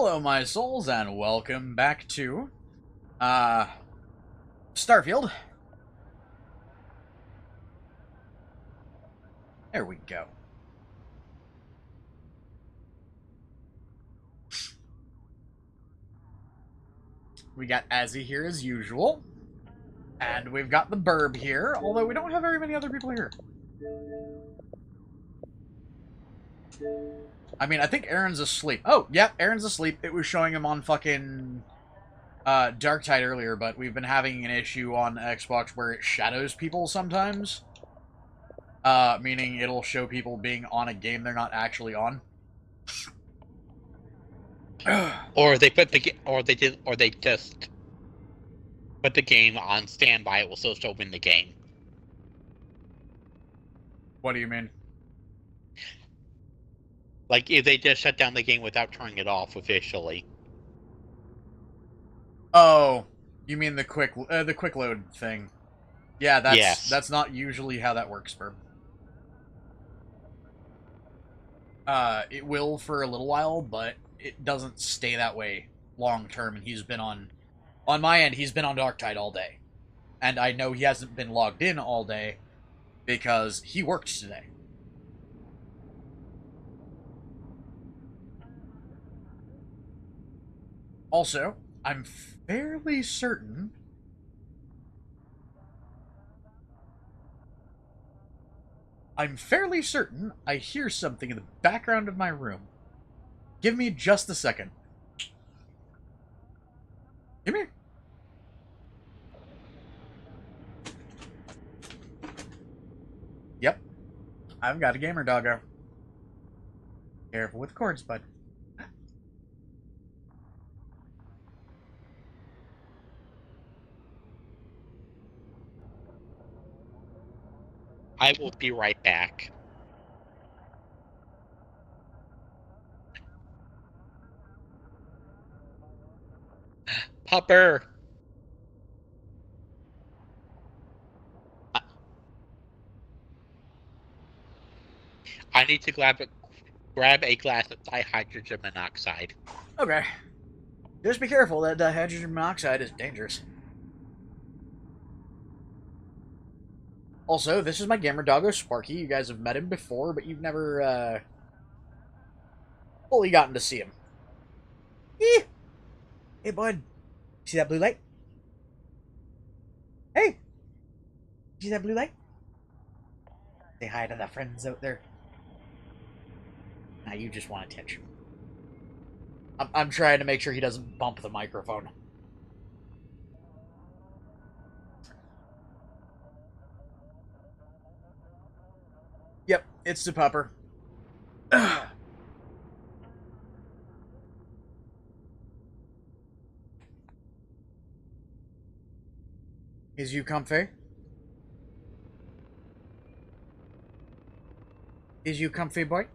Hello, my souls, and welcome back to, Starfield. There we go. We got Azzy here as usual. And we've got the Burb here, although we don't have very many other people here. I mean, I think Aaron's asleep. Oh, yeah, Aaron's asleep. It was showing him on fucking Dark Tide earlier, but we've been having an issue on Xbox where it shadows people sometimes. Meaning it'll show people being on a game they're not actually on. Or they put they just put the game on standby. It will still show in the game. What do you mean? Like if they just shut down the game without turning it off officially. Oh, you mean the quick load thing? Yeah, that's not usually how that works, Burb. It will for a little while, but it doesn't stay that way long term. And he's been on my end, he's been on Dark Tide all day, and I know he hasn't been logged in all day because he worked today. Also, I'm fairly certain I hear something in the background of my room. Give me just a second. Come here. Yep. I've got a gamer doggo. Careful with cords, bud. I will be right back. Pupper! I need to grab a glass of dihydrogen monoxide. Okay. Just be careful, that dihydrogen monoxide is dangerous. Also, this is my gamer doggo, Sparky. You guys have met him before, but you've never, fully gotten to see him. Eeh! Hey, bud. See that blue light? Hey! See that blue light? Say hi to the friends out there. Now you just want attention. I'm trying to make sure he doesn't bump the microphone. Yep, it's the pupper. Is you comfy? Is you comfy, boy?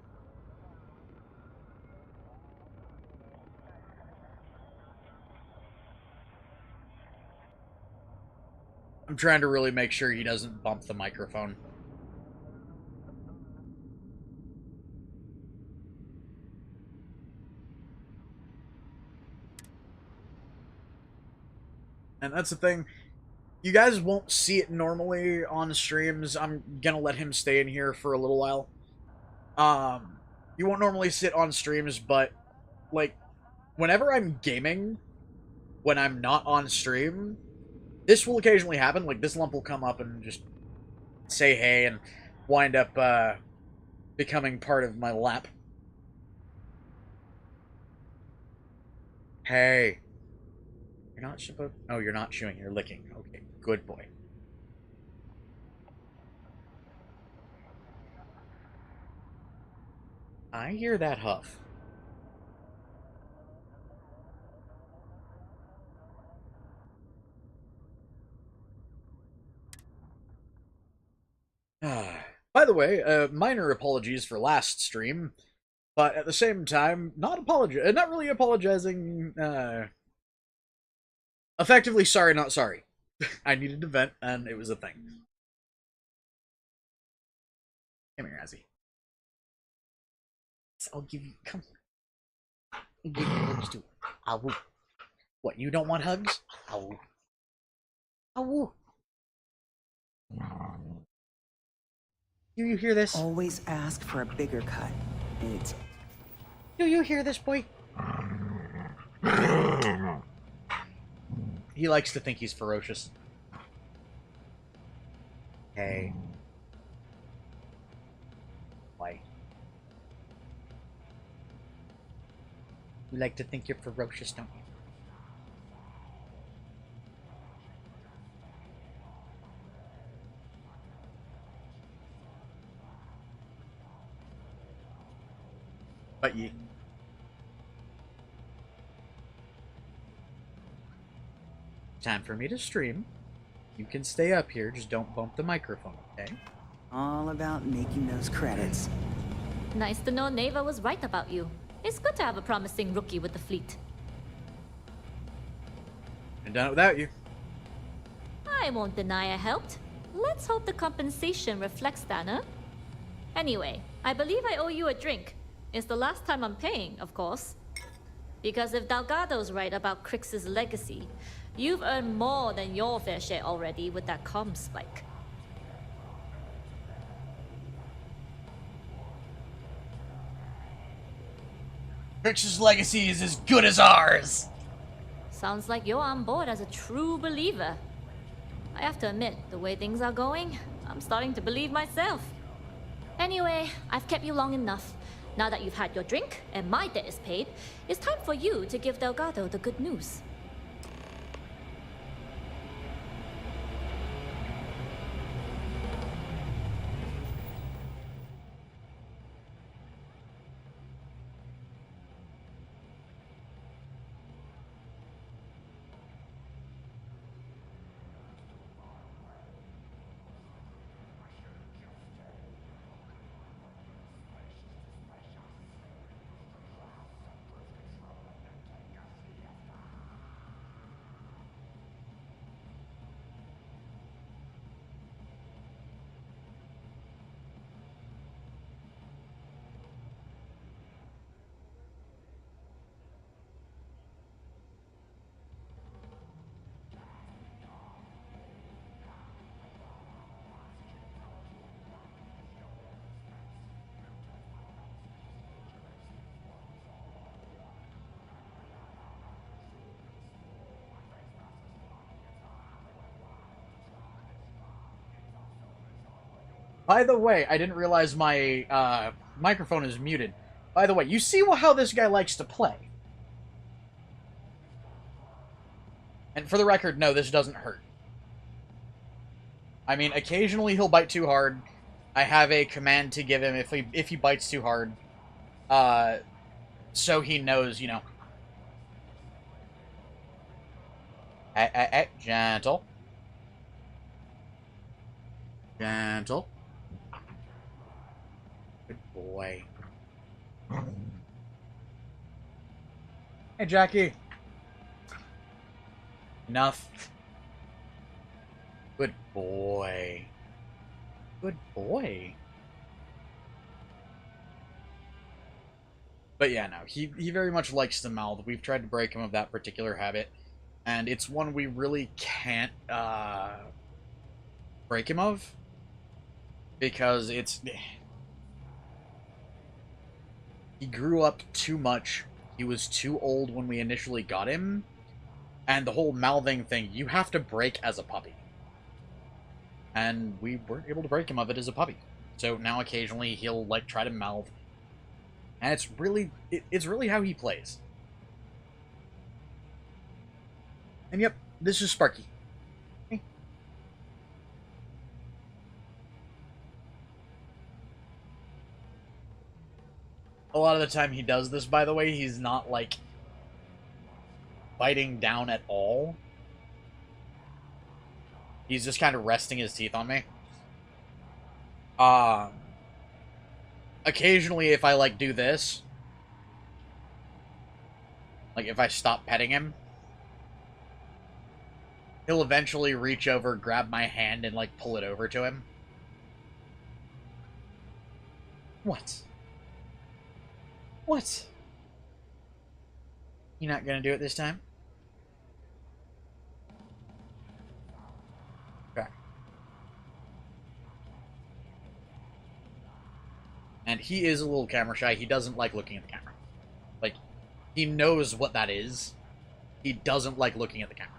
I'm trying to really make sure he doesn't bump the microphone. And that's the thing. You guys won't see it normally on streams. I'm gonna let him stay in here for a little while. You won't normally sit on streams, but, like, whenever I'm gaming, when I'm not on stream, this will occasionally happen. Like, this lump will come up and just say hey and wind up, becoming part of my lap. Hey. You're not supposed... Oh, you're not chewing, you're licking. Okay, good boy. I hear that huff. By the way, minor apologies for last stream, but at the same time, not really apologizing, effectively sorry, not sorry. I needed to vent, and it was a thing. Come here, Azzy. I'll give you... Come. and give you hugs too. Ow. What, you don't want hugs? Ow. Ow. Do you hear this? Always ask for a bigger cut. It's... Do you hear this, boy? He likes to think he's ferocious. Hey. Why? You like to think you're ferocious, don't you? But you... Time for me to stream. You can stay up here, just don't bump the microphone, okay? all about making those credits. Nice to know Neva was right about you. It's good to have a promising rookie with the fleet. And done it without you. I won't deny I helped. Let's hope the compensation reflects that, huh? Anyway, I believe I owe you a drink. It's the last time I'm paying, of course. Because if Delgado's right about Crix's legacy, you've earned more than your fair share already with that comm spike. Crix's legacy is as good as ours! Sounds like you're on board as a true believer. I have to admit, the way things are going, I'm starting to believe myself. Anyway, I've kept you long enough. Now that you've had your drink and my debt is paid, it's time for you to give Delgado the good news. By the way, I didn't realize my microphone is muted. By the way, you see how this guy likes to play. And for the record, no, this doesn't hurt. I mean, occasionally he'll bite too hard. I have a command to give him if he bites too hard. So he knows, you know. Gentle. Gentle. Good boy. Hey, Jackie. Enough. Good boy. Good boy. But yeah, no, he very much likes to mouth. We've tried to break him of that particular habit, and it's one we really can't break him of, because he grew up too much. He was too old when we initially got him, and the whole mouthing thing, you have to break as a puppy. And we weren't able to break him of it as a puppy. So now occasionally he'll like try to mouth, and it's really how he plays. And yep, this is Sparky. Hey. A lot of the time he does this, by the way, he's not like biting down at all. He's just kind of resting his teeth on me. Occasionally if I like do this, like if I stop petting him, he'll eventually reach over, grab my hand, and like pull it over to him. What? What? You're not gonna do it this time? Okay. And he is a little camera shy. He doesn't like looking at the camera. Like, he knows what that is. He doesn't like looking at the camera.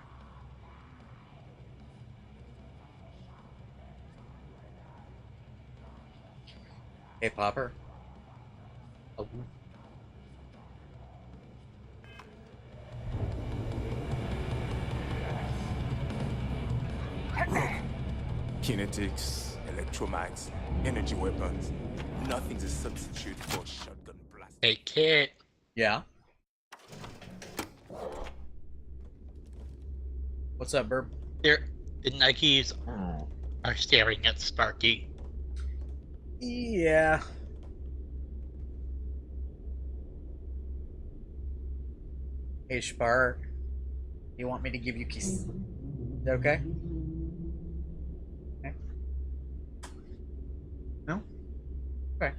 Hey, Popper. Oh. Kinetics, electromags, energy weapons. Nothing's a substitute for shotgun blast. Hey, Kit. Yeah? What's up, Burb? The Nikes are staring at Sparky. Yeah. Hey, Spark. You want me to give you kisses? Is that okay? Okay. No? Okay.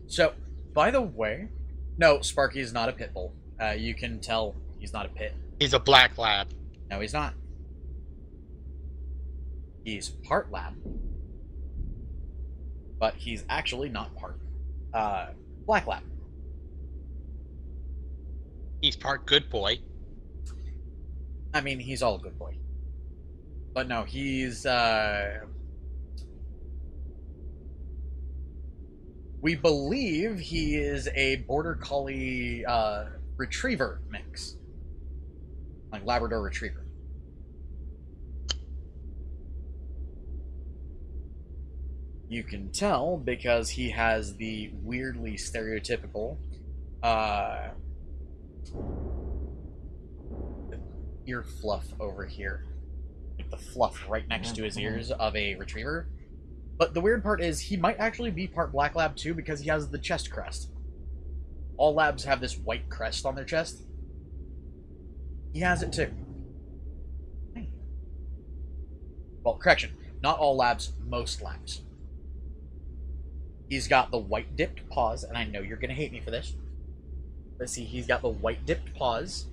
So, by the way, no, Sparky is not a pit bull. You can tell he's not a pit. He's a black lab. No, he's not. He's part lab. But he's actually not part black lab. He's part good boy. I mean, he's all good boy. But no, he's we believe he is a border collie retriever mix. Like Labrador retriever. You can tell because he has the weirdly stereotypical ear fluff over here. Like the fluff right next to his ears of a retriever. But the weird part is he might actually be part black lab too because he has the chest crest. All labs have this white crest on their chest. He has it too. Well, correction. Not all labs, most labs. He's got the white dipped paws, and I know you're going to hate me for this. But see, he's got the white dipped paws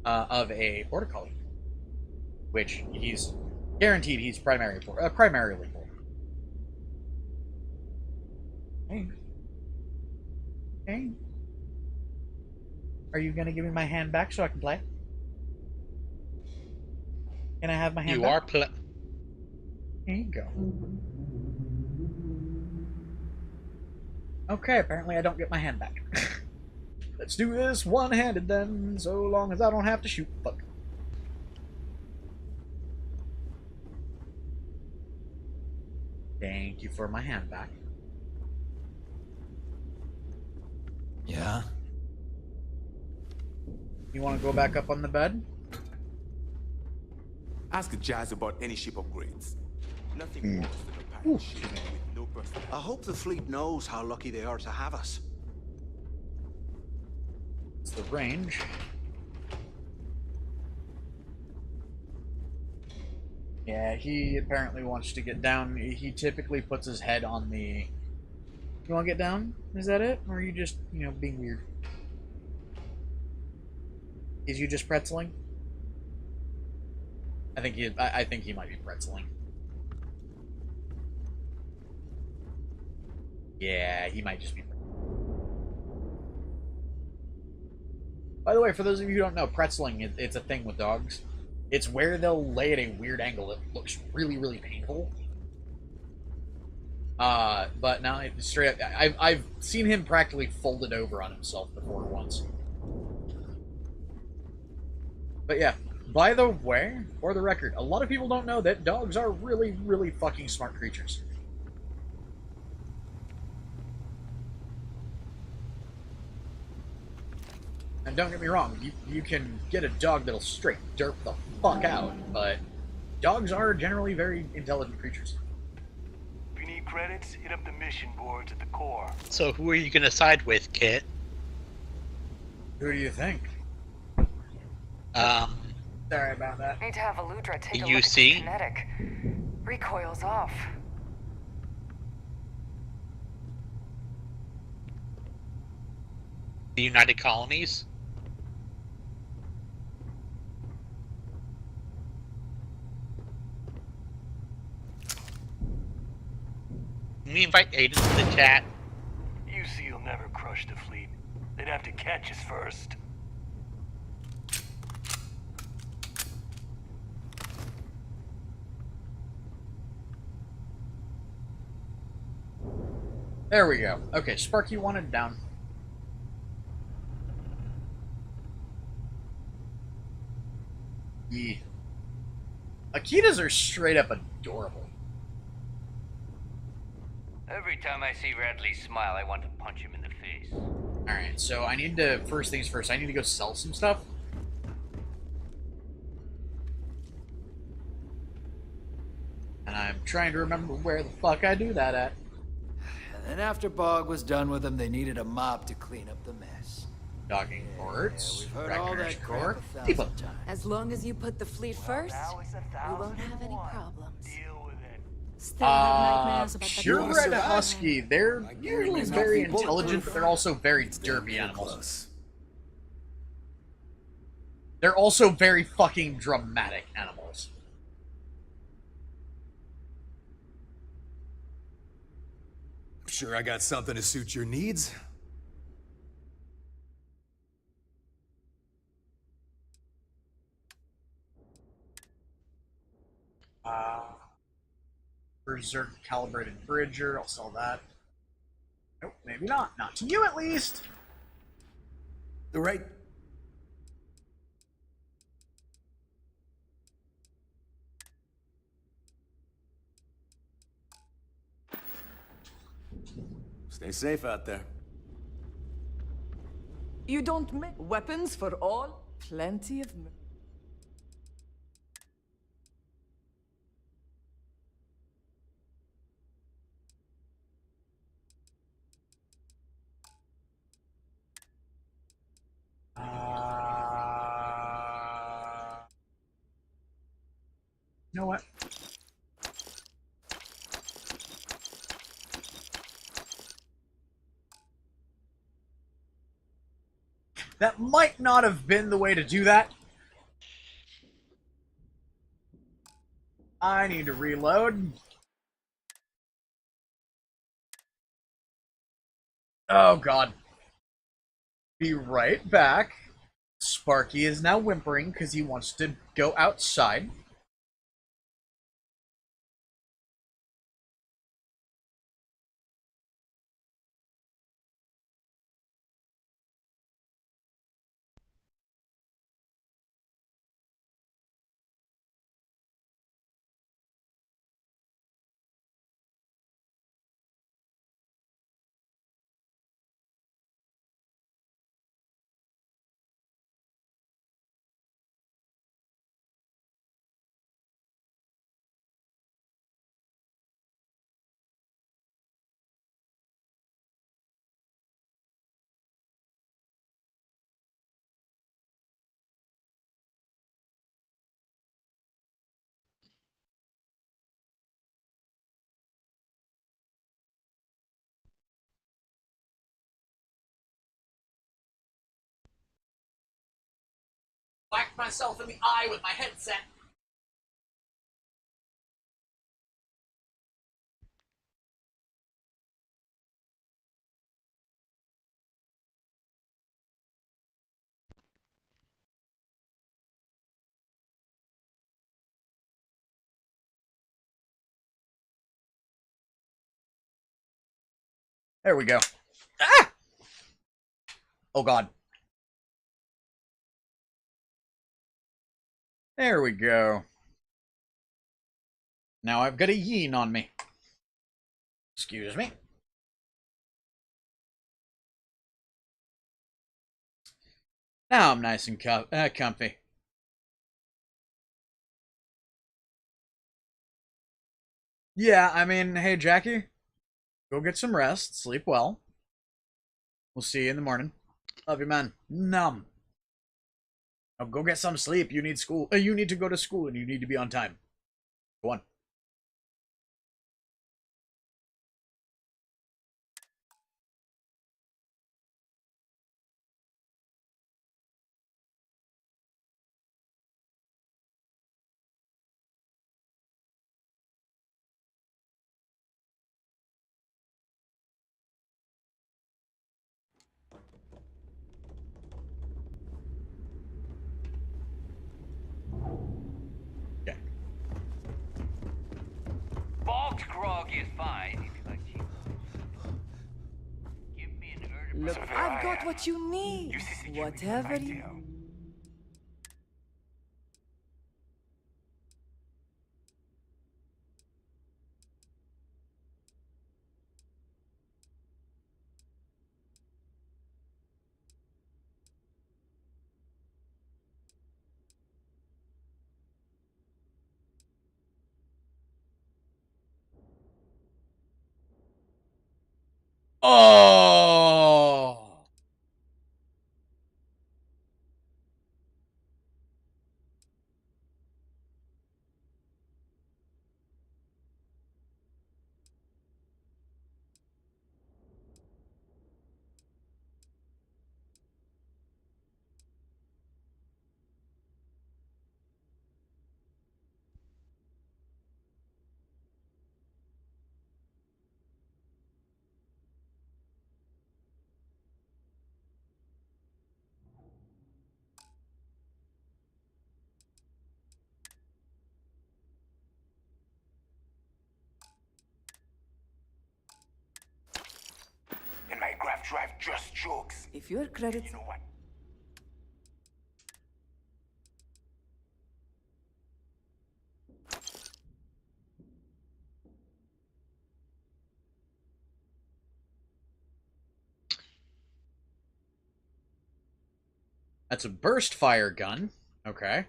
of a border collie, which he's guaranteed he's primarily for. Hey. Hey. Are you going to give me my hand back so I can play? Can I have my hand back? There you go. Okay, apparently I don't get my hand back. Let's do this one-handed then, so long as I don't have to shoot. Fuck. Thank you for my hand back. Yeah? You want to go back up on the bed? Ask Jazz about any ship upgrades. Nothing worse than a pirate ship with no personal. I hope the fleet knows how lucky they are to have us. It's the range. Yeah, he apparently wants to get down. He typically puts his head on the... You want to get down? Is that it? Or are you just, being weird? Is you just pretzeling? I think he might be pretzeling. Yeah, he might just be. By the way, for those of you who don't know, pretzeling, it's a thing with dogs. It's where they'll lay at a weird angle that looks really, really painful. But now, straight up, I've seen him practically folded over on himself before once. But yeah, by the way, for the record, a lot of people don't know that dogs are really, really fucking smart creatures. And don't get me wrong, you can get a dog that'll straight derp the fuck out, but dogs are generally very intelligent creatures. If you need credits, hit up the mission boards at the core. So who are you gonna side with, Kit? Who do you think? Sorry about that. Need to have Aludra take a You look see? at the kinetic. Recoil's off. The United Colonies. Can we invite Aiden to the chat? UC will never crush the fleet. They'd have to catch us first. There we go. Okay, Sparky wanted down. Yeah. Akitas are straight up adorable. Every time I see Radley smile, I want to punch him in the face. Alright, so I need to, first things first, I need to go sell some stuff. And I'm trying to remember where the fuck I do that at. And after Bog was done with them, they needed a mop to clean up the mess. Docking ports, We've heard all Reckoner's that core, crap 1,000 depot. times. As long as you put the fleet first, Now it's we won't have any 1001. problems. Deal with it. Still have nightmares about the Purebred dogs. husky, they're usually very intelligent, but they're also very derpy animals. Close. They're also very fucking dramatic animals. Sure, I got something to suit your needs. Berserk calibrated bridger, I'll sell that. Nope, maybe not. Not to you, at least. Right. Stay safe out there. You don't make weapons for all? Plenty of... You know what? That might not have been the way to do that. I need to reload. Oh, God. Be right back. Sparky is now whimpering because he wants to go outside. Whacked myself in the eye with my headset. There we go. Ah! Oh, God. There we go. Now I've got a yeen on me. Excuse me. Now I'm nice and comfy. Yeah, I mean, hey, Jackie. Go get some rest. Sleep well. We'll see you in the morning. Love you, man. Num. Now go get some sleep. You need school. You need to go to school and you need to be on time. Go on. Look, So there I've I got am. what you need. You see security Whatever in my you... tail. Oh! And my graph drive just jokes. If your credits... You know what? That's a burst fire gun. Okay.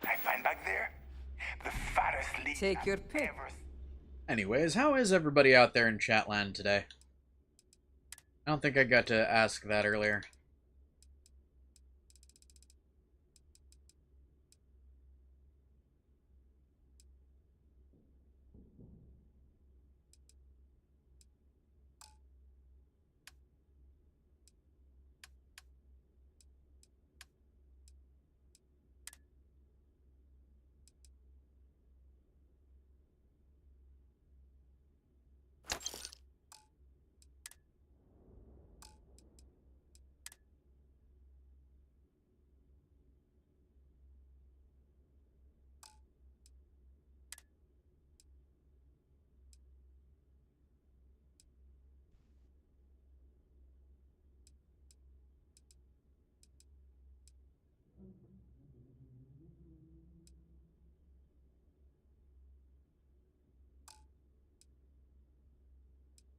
I find back there the fattest lead Take your I've pick. ever seen. Anyways, how is everybody out there in Chatland today? I don't think I got to ask that earlier.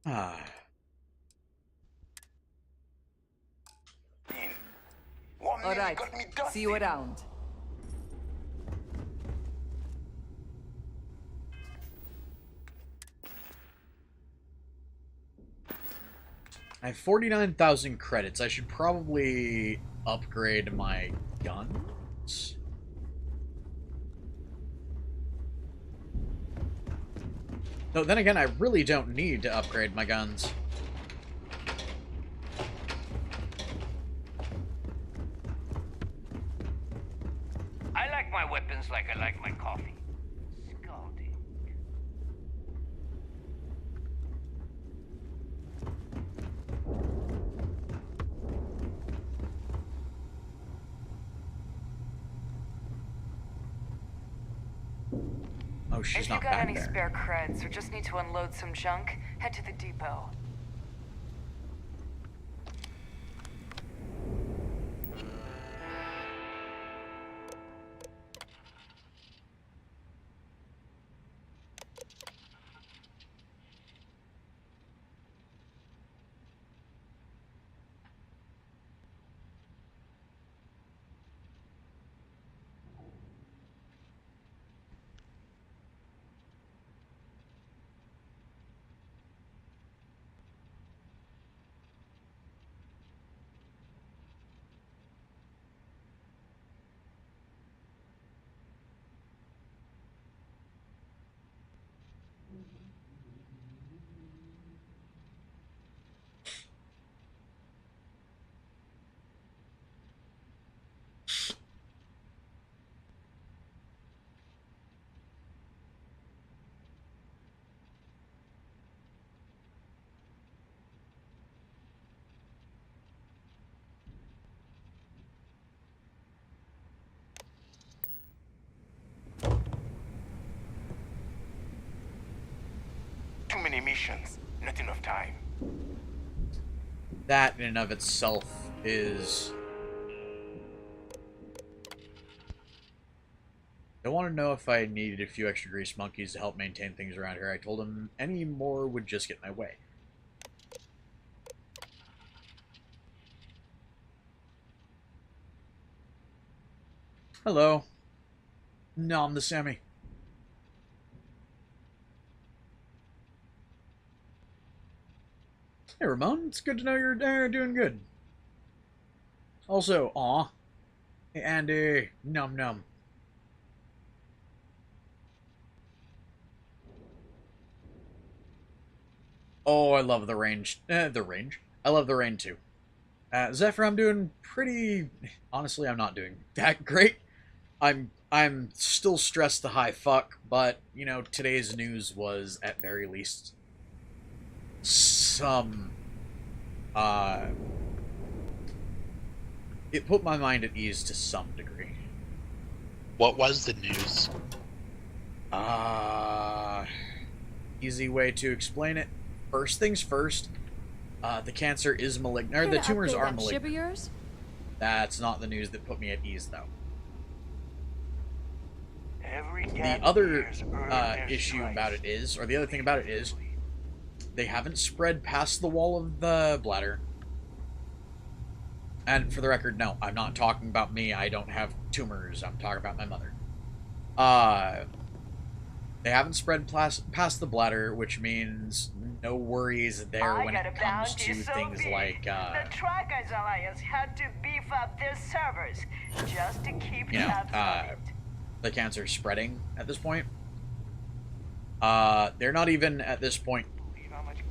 Ah. All right, see you around. I have 49,000 credits. I should probably upgrade my guns. Though then again, I really don't need to upgrade my guns. I like my weapons like I like my coffee. Scalding. Oh, she's If you not got back any there. spare creds or just need to unload some junk, head to the depot. many missions, not enough time. That in and of itself is... I want to know if I needed a few extra grease monkeys to help maintain things around here. I told him any more would just get in my way. Hello. Nom the Sammy. Hey, Ramon. It's good to know you're doing good. Also, aw. Hey, Andy. Num num. Oh, I love the range. The range. I love the rain too. Zephyr, I'm doing pretty... Honestly, I'm not doing that great. I'm still stressed to high fuck, but, you know, today's news was, at very least, some... It put my mind at ease to some degree. What was the news? Easy way to explain it. First things first, the cancer is malignant. Or the tumors are malignant. That's not the news that put me at ease, though. The other issue about it is, or the other thing about it is, they haven't spread past the wall of the bladder. And for the record, no, I'm not talking about me. I don't have tumors. I'm talking about my mother. They haven't spread past the bladder, which means no worries there when it comes to things like, the Trackers Alliance had to beef up their servers just to keep tabs on it. The cancer spreading at this point. They're not even at this point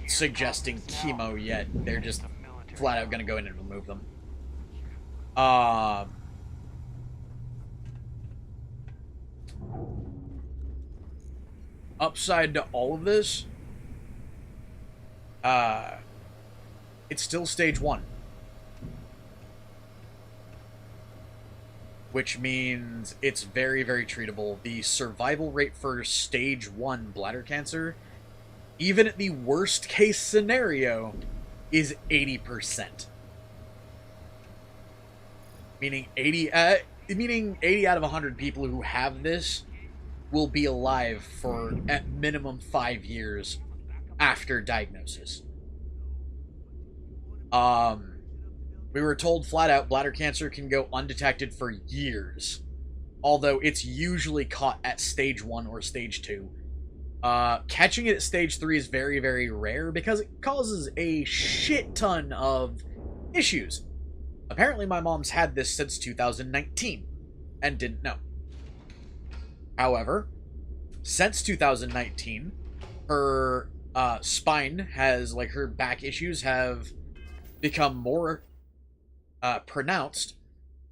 suggesting chemo yet. They're just flat out gonna go in and remove them. Upside to all of this, it's still stage 1. Which means it's very, very treatable. The survival rate for stage 1 bladder cancer, even at the worst case scenario, is 80%. Meaning 80 out of 100 people who have this will be alive for at minimum 5 years after diagnosis. We were told flat out bladder cancer can go undetected for years, although it's usually caught at stage 1 or stage 2. Catching it at stage 3 is very, very rare because it causes a shit ton of issues. Apparently my mom's had this since 2019 and didn't know. However, since 2019, her spine has, like, her back issues have become more pronounced.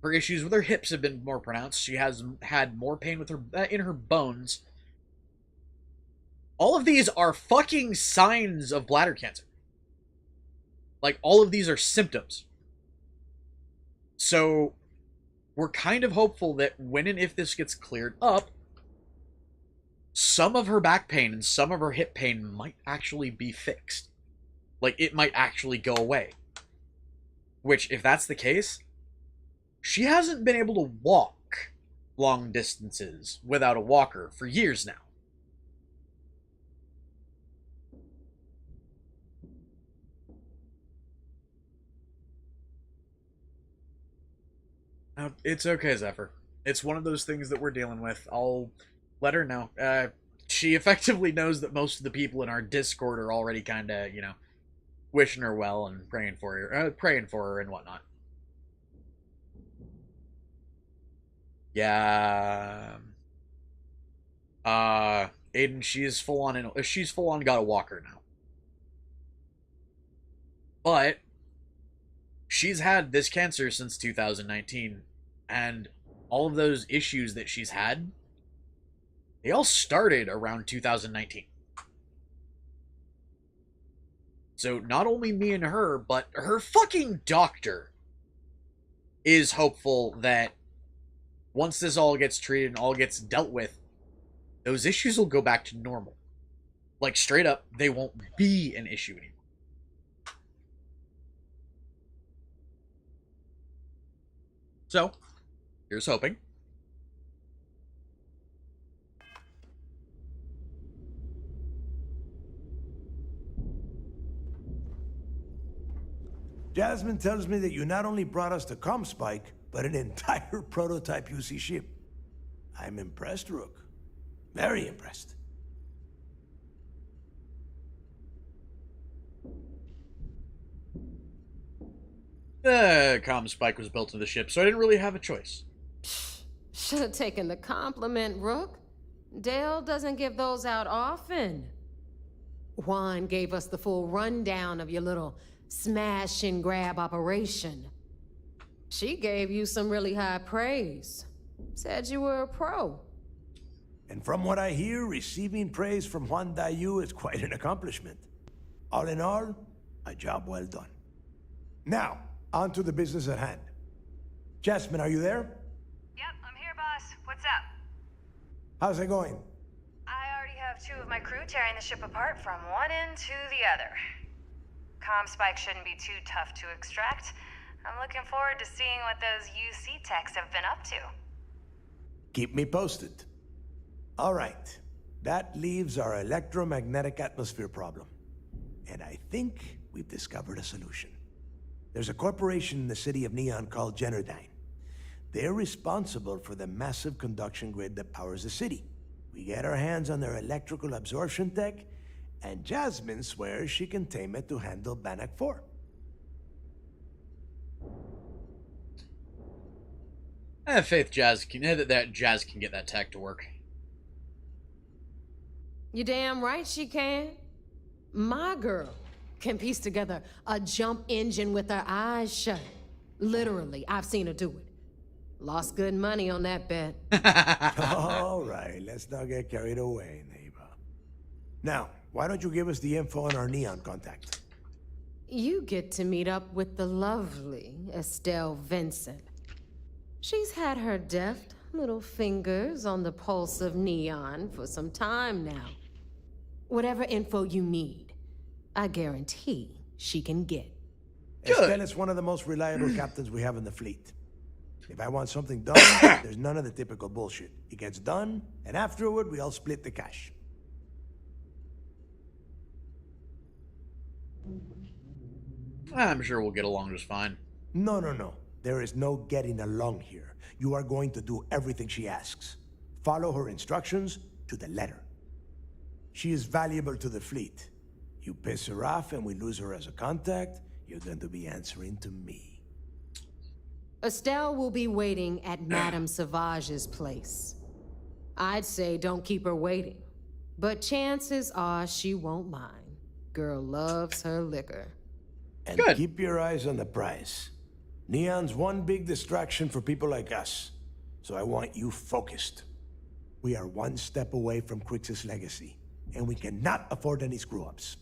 Her issues with her hips have been more pronounced. She has had more pain with her in her bones. All of these are fucking signs of bladder cancer. Like, all of these are symptoms. So, we're kind of hopeful that when and if this gets cleared up, some of her back pain and some of her hip pain might actually be fixed. Like, it might actually go away. Which, if that's the case, she hasn't been able to walk long distances without a walker for years now. It's okay, Zephyr. It's one of those things that we're dealing with. I'll let her know. She effectively knows that most of the people in our Discord are already kind of, you know, wishing her well and praying for her and whatnot. Yeah. Aiden, she's full on got a walker now. But she's had this cancer since 2019, and all of those issues that she's had, they all started around 2019. So not only me and her, but her fucking doctor is hopeful that once this all gets treated and all gets dealt with, those issues will go back to normal. Like, straight up, they won't be an issue anymore. So, here's hoping. Jasmine tells me that you not only brought us the ComSpike, but an entire prototype UC ship. I'm impressed, Rook. Very impressed. The ComSpike was built into the ship, so I didn't really have a choice. Should have taken the compliment, Rook. Dale doesn't give those out often. Juan gave us the full rundown of your little smash and grab operation. She gave you some really high praise. Said you were a pro. And from what I hear, receiving praise from Juan Dayu is quite an accomplishment. All in all, a job well done. Now, on to the business at hand. Jasmine, are you there? Yep, I'm here, boss. What's up? How's it going? I already have 2 of my crew tearing the ship apart from one end to the other. ComSpike shouldn't be too tough to extract. I'm looking forward to seeing what those UC techs have been up to. Keep me posted. All right. That leaves our electromagnetic atmosphere problem. And I think we've discovered a solution. There's a corporation in the city of Neon called Generdyne. They're responsible for the massive conduction grid that powers the city. We get our hands on their electrical absorption tech, and Jasmine swears she can tame it to handle Bannock 4. I have faith Jazz can that Jazz can get that tech to work. You damn right she can. My girl can piece together a jump engine with her eyes shut. Literally, I've seen her do it. Lost good money on that bet. All right, let's not get carried away, neighbor. Now, why don't you give us the info on our Neon contact? You get to meet up with the lovely Estelle Vincent. She's had her deft little fingers on the pulse of Neon for some time now. Whatever info you need, I guarantee she can get. Estelle is one of the most reliable captains we have in the fleet. If I want something done, there's none of the typical bullshit. It gets done, and afterward, we all split the cash. I'm sure we'll get along just fine. No. There is no getting along here. You are going to do everything she asks. Follow her instructions to the letter. She is valuable to the fleet. You piss her off and we lose her as a contact, you're going to be answering to me. Estelle will be waiting at Madame Sauvage's place. I'd say don't keep her waiting, but chances are she won't mind. Girl loves her liquor. And keep your eyes on the prize. Neon's one big distraction for people like us, so I want you focused. We are one step away from Crix's legacy, and we cannot afford any screw-ups.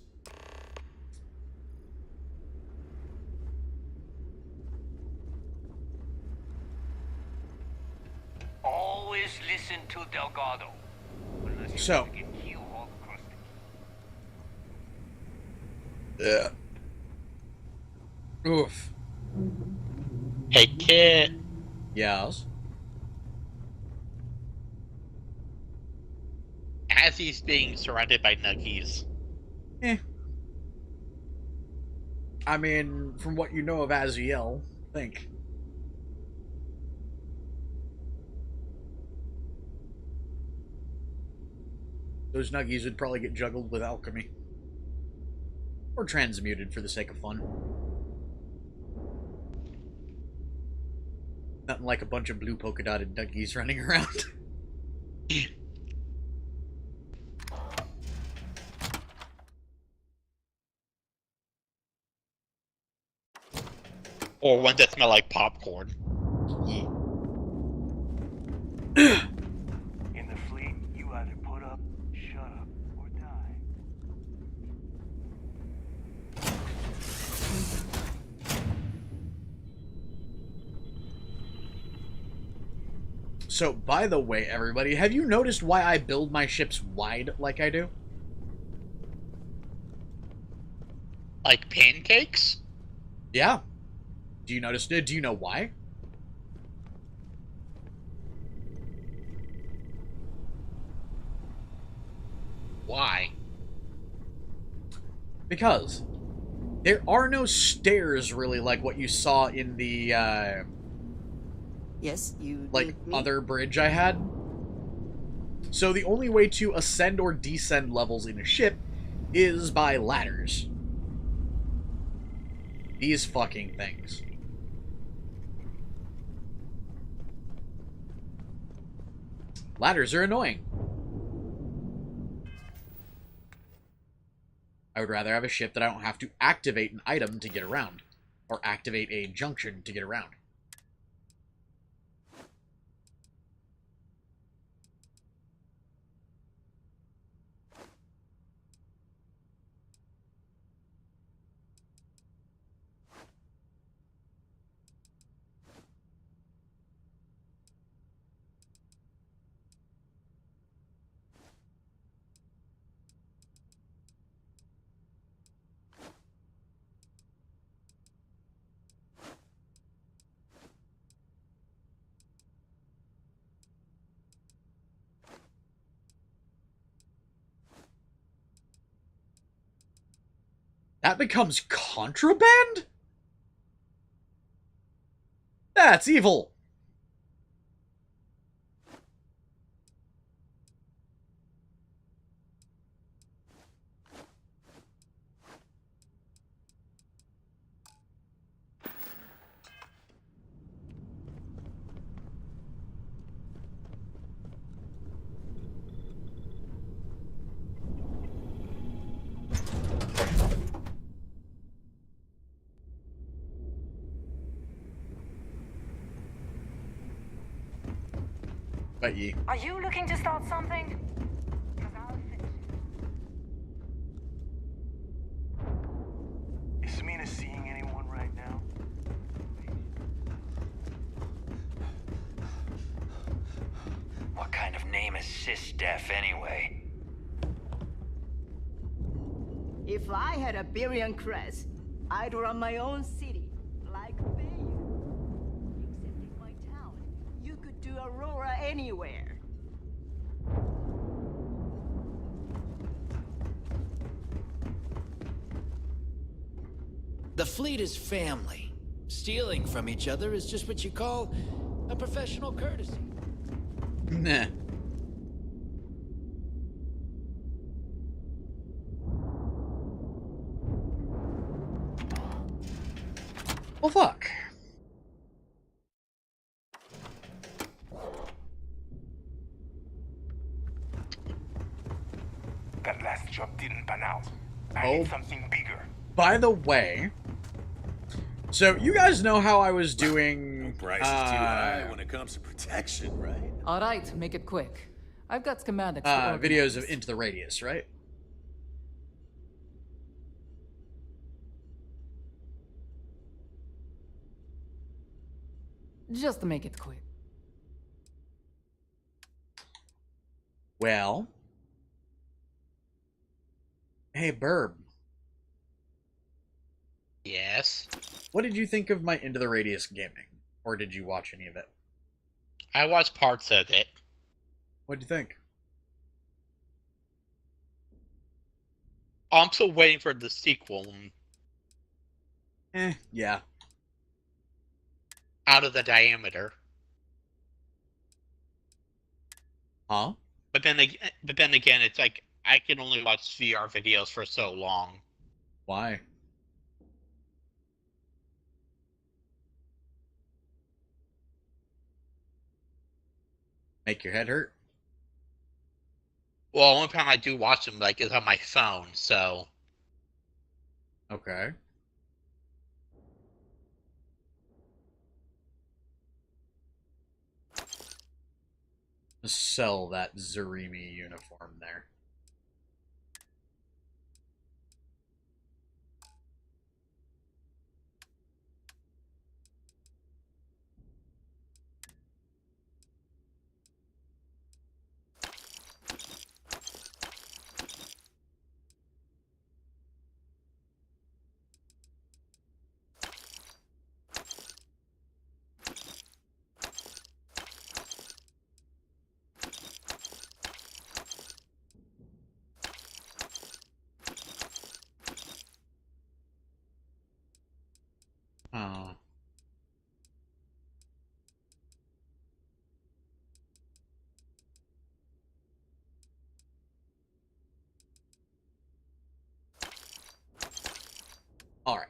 Always listen to Delgado. So. Yeah. Oof. Hey, kid. Yes. As he's being surrounded by nuggies. I mean, from what you know of Aziel, think. Those nuggies would probably get juggled with alchemy. Or transmuted for the sake of fun. Nothing like a bunch of blue polka dotted nuggies running around. Or ones that smell like popcorn. Yeah. In the fleet, you either put up, shut up, or die. So, by the way, everybody, have you noticed why I build my ships wide like I do? Like pancakes? Yeah. Do you notice it? Do you know why? Why? Because there are no stairs really like what you saw in the Yes, you like need me? other bridge I had. So the only way to ascend or descend levels in a ship is by ladders. These fucking things. Ladders are annoying. I would rather have a ship that I don't have to activate an item to get around. Or activate a junction to get around. That becomes contraband? That's evil. But ye. Are you looking to start something? Is Samina seeing anyone right now? What kind of name is Sis-Def anyway? If I had a Berian crest, I'd run my own city, like Bayou. Except in my town, you could do Aurora anywhere. The fleet is family. Stealing from each other is just what you call a professional courtesy. Nah. Well, fuck. That last job didn't pan out. I need something bigger. By the way, so you guys know how I was doing Price is too high when it comes to protection, right? All right, make it quick. I've got schematics. videos of Into the Radius, right? Just to make it quick. Well, hey, Burb. Yes? What did you think of my Into the Radius gaming? Or did you watch any of it? I watched parts of it. What'd you think? I'm still waiting for the sequel. Yeah. Out of the diameter. Huh? But then again, it's like I can only watch VR videos for so long. Why? Make your head hurt? Well, only time I do watch them like is on my phone, so. Okay. Sell that Zarimi uniform there. Oh. All right.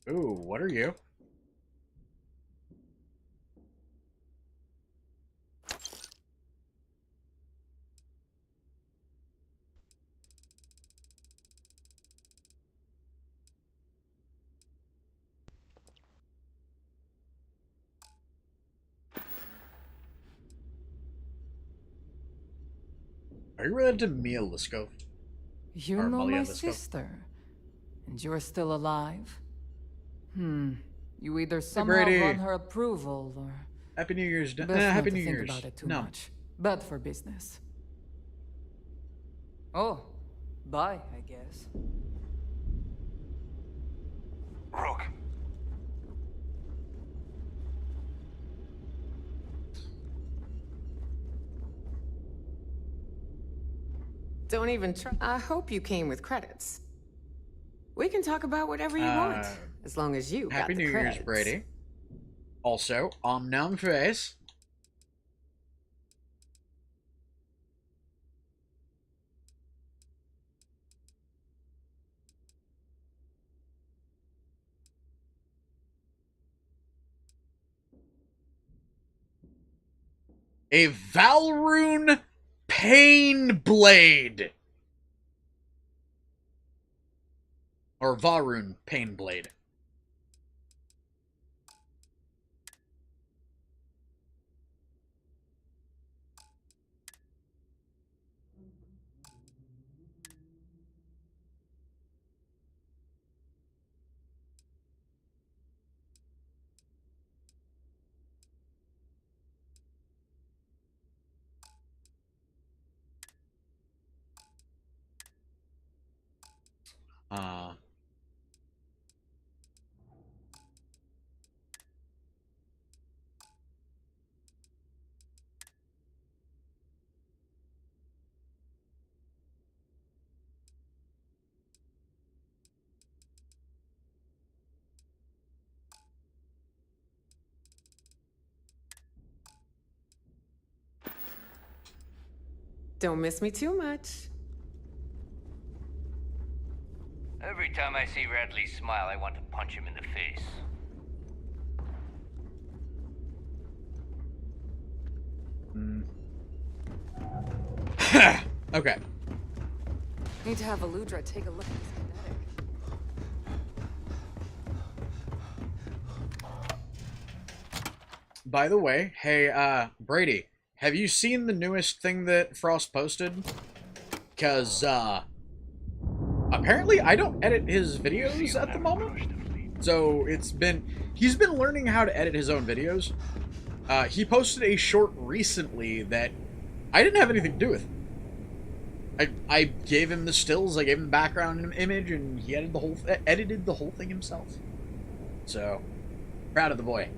Ooh, what are you? Are you related to Mia Liskov? You Or know Malia my Liskov? sister. And you're still alive? You either somehow Brady. won her approval, or... Happy New Year's. Best not Happy to New think Year's. about it too No. much. Bad for business. Oh, bye, I guess. Rook. Don't even try. I hope you came with credits. We can talk about whatever you want, as long as you got Happy the New credits. Year's, Brady. Also, Nom Face. A Valrune Pain Blade. Or Varun Pain Blade. Don't miss me too much. Every time I see Radley smile, I want to punch him in the face. Okay. Need to have Aludra take a look at this kinetic. By the way, hey, Brady, have you seen the newest thing that Frost posted? Because, apparently I don't edit his videos at the moment. So he's been learning how to edit his own videos. He posted a short recently that I didn't have anything to do with. I gave him the stills, I gave him the background image, and he edited the whole thing himself. So, proud of the boy.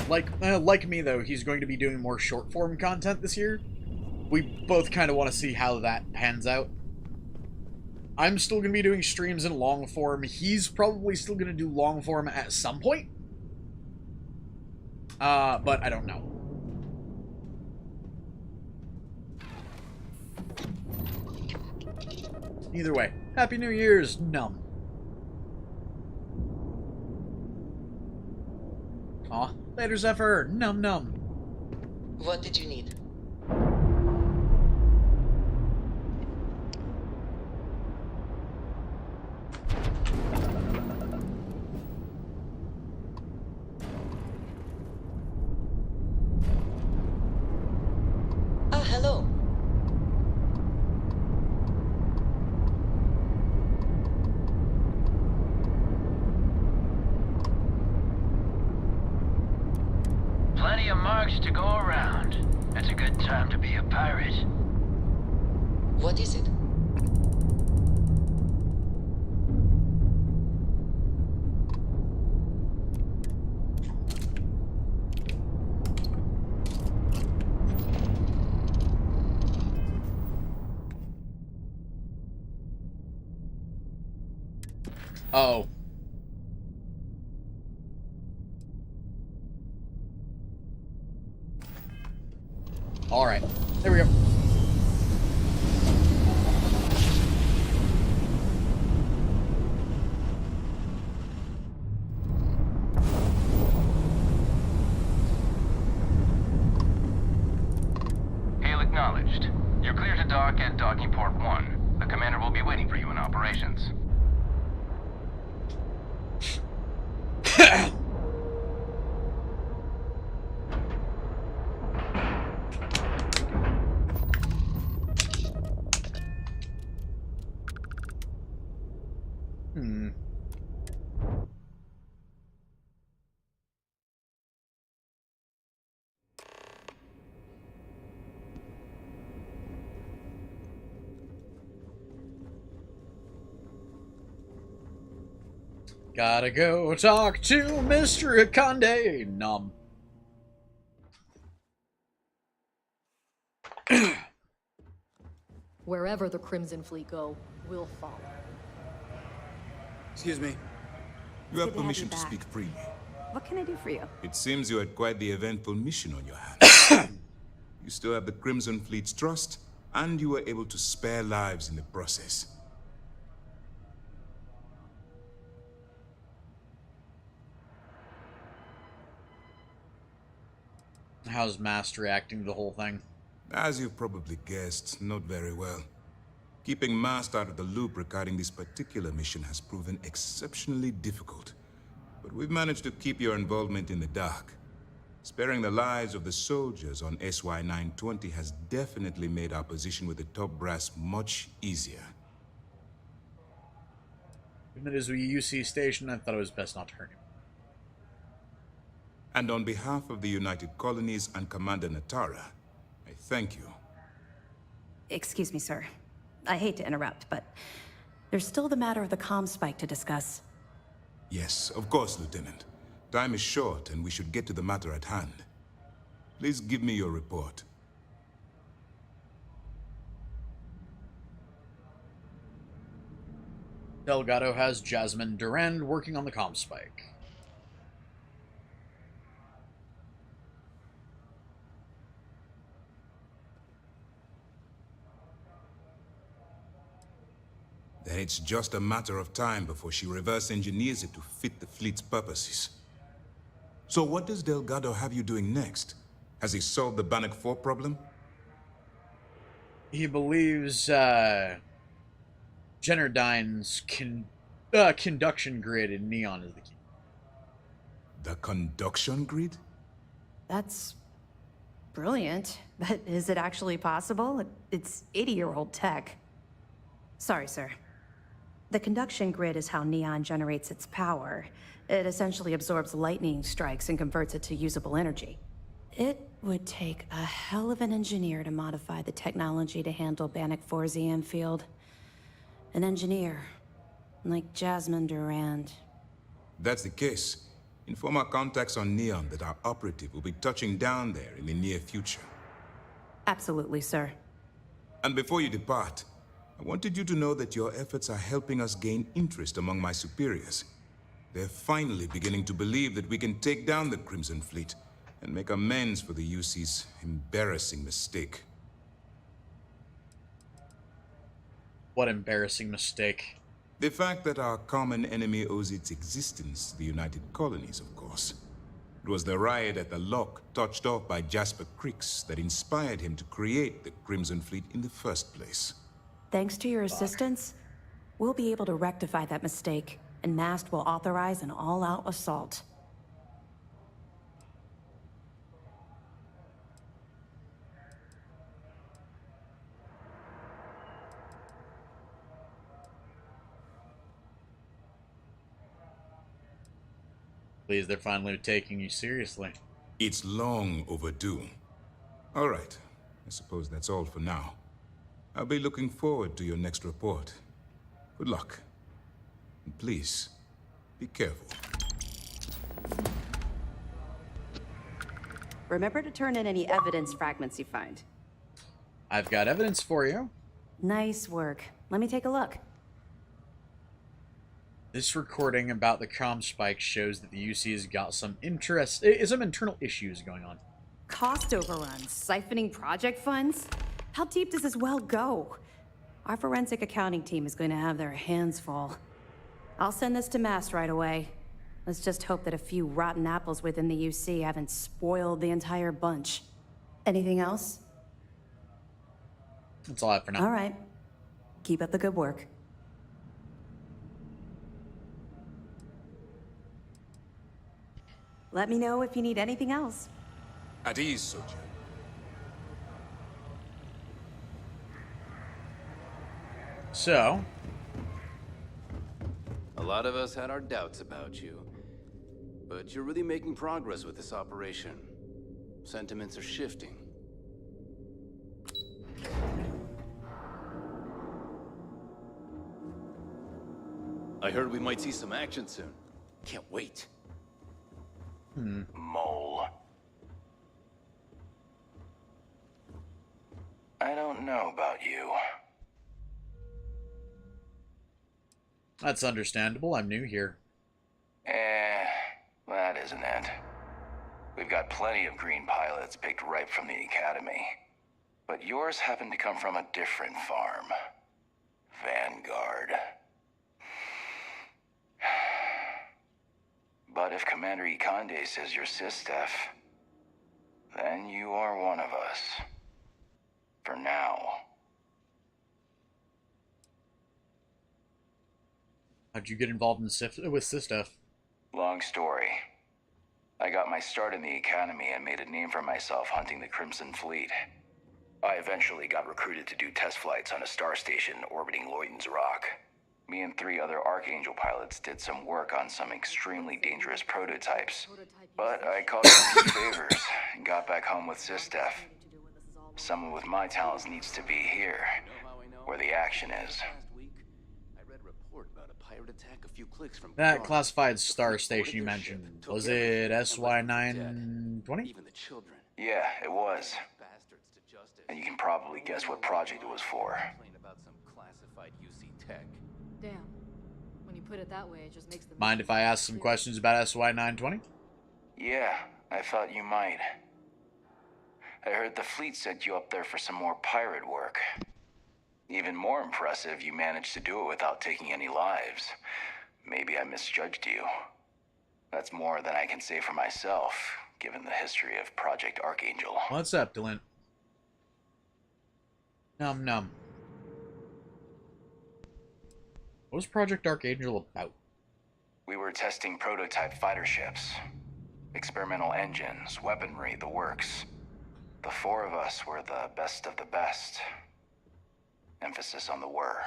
Like me though, he's going to be doing more short form content this year. We both kind of want to see how that pans out. I'm still going to be doing streams in long form. He's probably still going to do long form at some point. But I don't know. Either way, Happy New Year's, Num. Aw, later Zephyr, Num Num. What did you need? marks to go around. It's a good time to be a pirate. What is it? Oh. Alright. There we go. Hail acknowledged. You're clear to dock at docking port 1. The commander will be waiting for you in operations. Gotta go talk to Mr. Akande. Nom. Wherever the Crimson Fleet go, we'll follow. Excuse me. You have permission to speak freely. What can I do for you? It seems you had quite the eventful mission on your hands. You still have the Crimson Fleet's trust, and you were able to spare lives in the process. How's Mast reacting to the whole thing? As you've probably guessed, not very well. Keeping Mast out of the loop regarding this particular mission has proven exceptionally difficult. But we've managed to keep your involvement in the dark. Sparing the lives of the soldiers on SY-920 has definitely made our position with the top brass much easier. Even as we UC station, I thought it was best not to hurt him. And on behalf of the United Colonies and Commander Natara, I thank you. Excuse me, sir. I hate to interrupt, but there's still the matter of the comm spike to discuss. Yes, of course, Lieutenant. Time is short, and we should get to the matter at hand. Please give me your report. Delgado has Jasmine Durand working on the comm spike. Then it's just a matter of time before she reverse engineers it to fit the fleet's purposes. So what does Delgado have you doing next? Has he solved the Bannock 4 problem? He believes Generdyne's conduction grid in Neon is the key. The conduction grid? That's brilliant, but is it actually possible? It's 80-year-old tech. Sorry, sir. The conduction grid is how Neon generates its power. It essentially absorbs lightning strikes and converts it to usable energy. It would take a hell of an engineer to modify the technology to handle Bannock 4's EM field. An engineer, like Jasmine Durand. That's the case. Inform our contacts on Neon that our operative will be touching down there in the near future. Absolutely, sir. And before you depart, I wanted you to know that your efforts are helping us gain interest among my superiors. They're finally beginning to believe that we can take down the Crimson Fleet and make amends for the UC's embarrassing mistake. What embarrassing mistake? The fact that our common enemy owes its existence to the United Colonies, of course. It was the riot at the lock, touched off by Jasper Cricks, that inspired him to create the Crimson Fleet in the first place. Thanks to your assistance, we'll be able to rectify that mistake, and Mast will authorize an all-out assault. Please, they're finally taking you seriously. It's long overdue. All right. I suppose that's all for now. I'll be looking forward to your next report. Good luck. And please, be careful. Remember to turn in any evidence fragments you find. I've got evidence for you. Nice work. Let me take a look. This recording about the comm spike shows that the UC has got some internal issues going on. Cost overruns, siphoning project funds? How deep does this well go? Our forensic accounting team is going to have their hands full. I'll send this to Mast right away. Let's just hope that a few rotten apples within the UC haven't spoiled the entire bunch. Anything else? That's all I have for now. All right. Keep up the good work. Let me know if you need anything else. At ease, soldier. So, a lot of us had our doubts about you, but you're really making progress with this operation. Sentiments are shifting. I heard we might see some action soon. Can't wait. Mole. I don't know about you. That's understandable. I'm new here. That isn't it. We've got plenty of green pilots picked right from the academy. But yours happen to come from a different farm. Vanguard. But if Commander Ikande says you're Sistef, then you are one of us. For now. How'd you get involved with Sistef? Long story. I got my start in the academy and made a name for myself hunting the Crimson Fleet. I eventually got recruited to do test flights on a star station orbiting Lloyden's Rock. Me and 3 other Archangel pilots did some work on some extremely dangerous prototypes. But I caught some favors and got back home with Sistef. Someone with my talents needs to be here, where the action is. That classified star station you mentioned, was it SY-920? Yeah, it was. And you can probably guess what project it was for. Damn. When you put it that way, it just makes the... Mind if I ask some questions about SY-920? Yeah, I thought you might. I heard the fleet sent you up there for some more pirate work. Even more impressive, you managed to do it without taking any lives. Maybe I misjudged you. That's more than I can say for myself, given the history of Project Archangel. What's up, Dylan? Num num. What was Project Archangel about? We were testing prototype fighter ships. Experimental engines, weaponry, the works. The 4 of us were the best of the best. Emphasis on the were.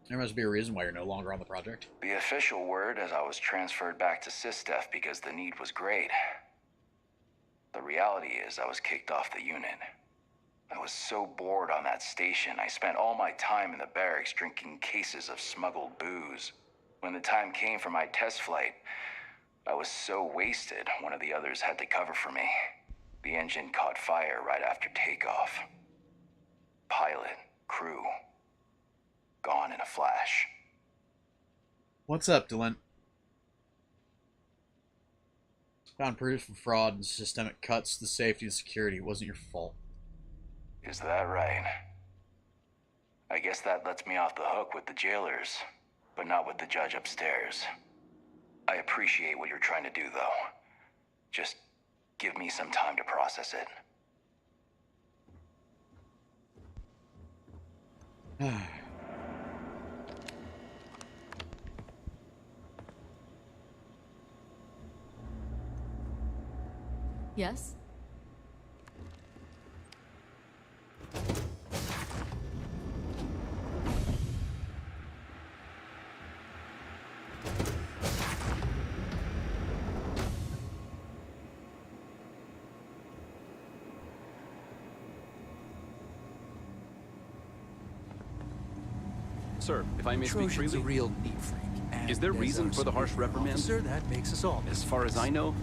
There must be a reason why you're no longer on the project. The official word is I was transferred back to Sistef because the need was great. The reality is I was kicked off the unit. I was so bored on that station, I spent all my time in the barracks drinking cases of smuggled booze. When the time came for my test flight, I was so wasted, one of the others had to cover for me. The engine caught fire right after takeoff. Pilot, crew, gone in a flash. What's up, Dylan? Found proof of fraud and systemic cuts to safety and security. It wasn't your fault. Is that right? I guess that lets me off the hook with the jailers, but not with the judge upstairs. I appreciate what you're trying to do, though. Just give me some time to process it. Yes? Sir, if I may speak Trojan's freely, a real neat freak. is there reason for the harsh reprimand? Officer, that makes us all. As far as I know,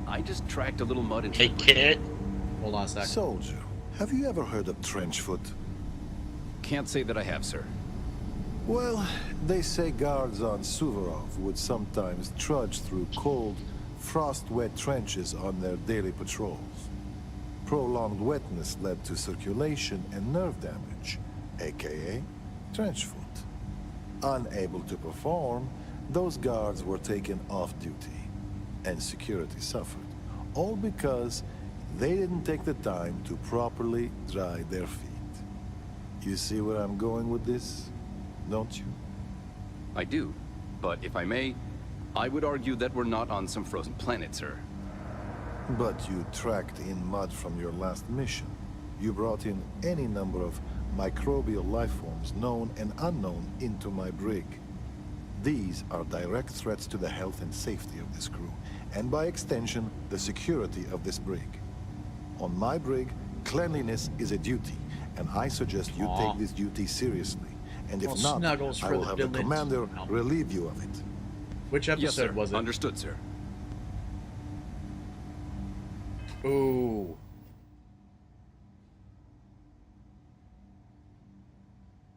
I just tracked a little mud and... Hey, kid. Hold on a sec. Soldier, have you ever heard of trenchfoot? Can't say that I have, sir. Well, they say guards on Suvorov would sometimes trudge through cold, frost-wet trenches on their daily patrols. Prolonged wetness led to circulation and nerve damage, aka trenchfoot. Unable to perform, those guards were taken off duty, and security suffered, all because they didn't take the time to properly dry their feet. You see where I'm going with this, don't you? I do, but if I may, I would argue that we're not on some frozen planet, sir. But you tracked in mud from your last mission. You brought in any number of microbial life forms, known and unknown, into my brig. These are direct threats to the health and safety of this crew, and by extension, the security of this brig. On my brig, cleanliness is a duty, and I suggest you take this duty seriously. And if not, I will have the commander relieve you of it. Which episode was it? Understood, sir. Ooh.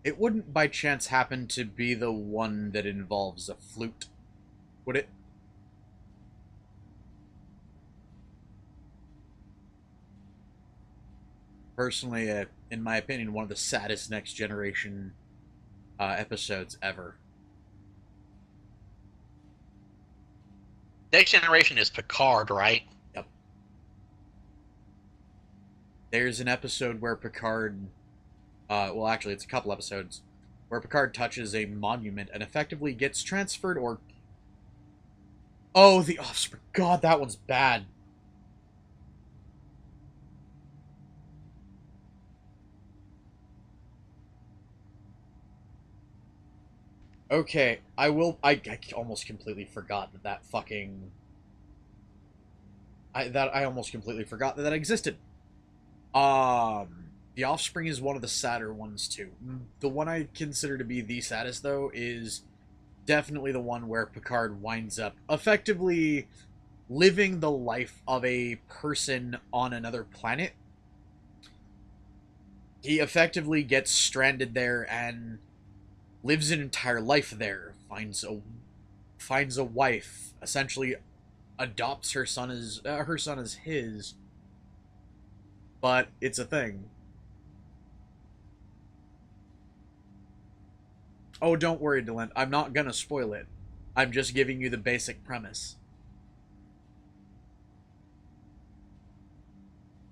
It wouldn't by chance happen to be the one that involves a flute, would it? Personally, in my opinion, one of the saddest Next Generation episodes ever. Next Generation is Picard, right? Yep. There's an episode where Picard... well, actually, it's a couple episodes where Picard touches a monument and effectively gets transferred or... Oh, the Offspring. God, that one's bad. Okay, I almost completely forgot that fucking... I almost completely forgot that existed. The Offspring is one of the sadder ones, too. The one I consider to be the saddest, though, is definitely the one where Picard winds up effectively living the life of a person on another planet. He effectively gets stranded there and lives an entire life there. Finds a wife. Essentially, adopts her son as his. But it's a thing. Oh, don't worry, Dylan. I'm not gonna spoil it. I'm just giving you the basic premise.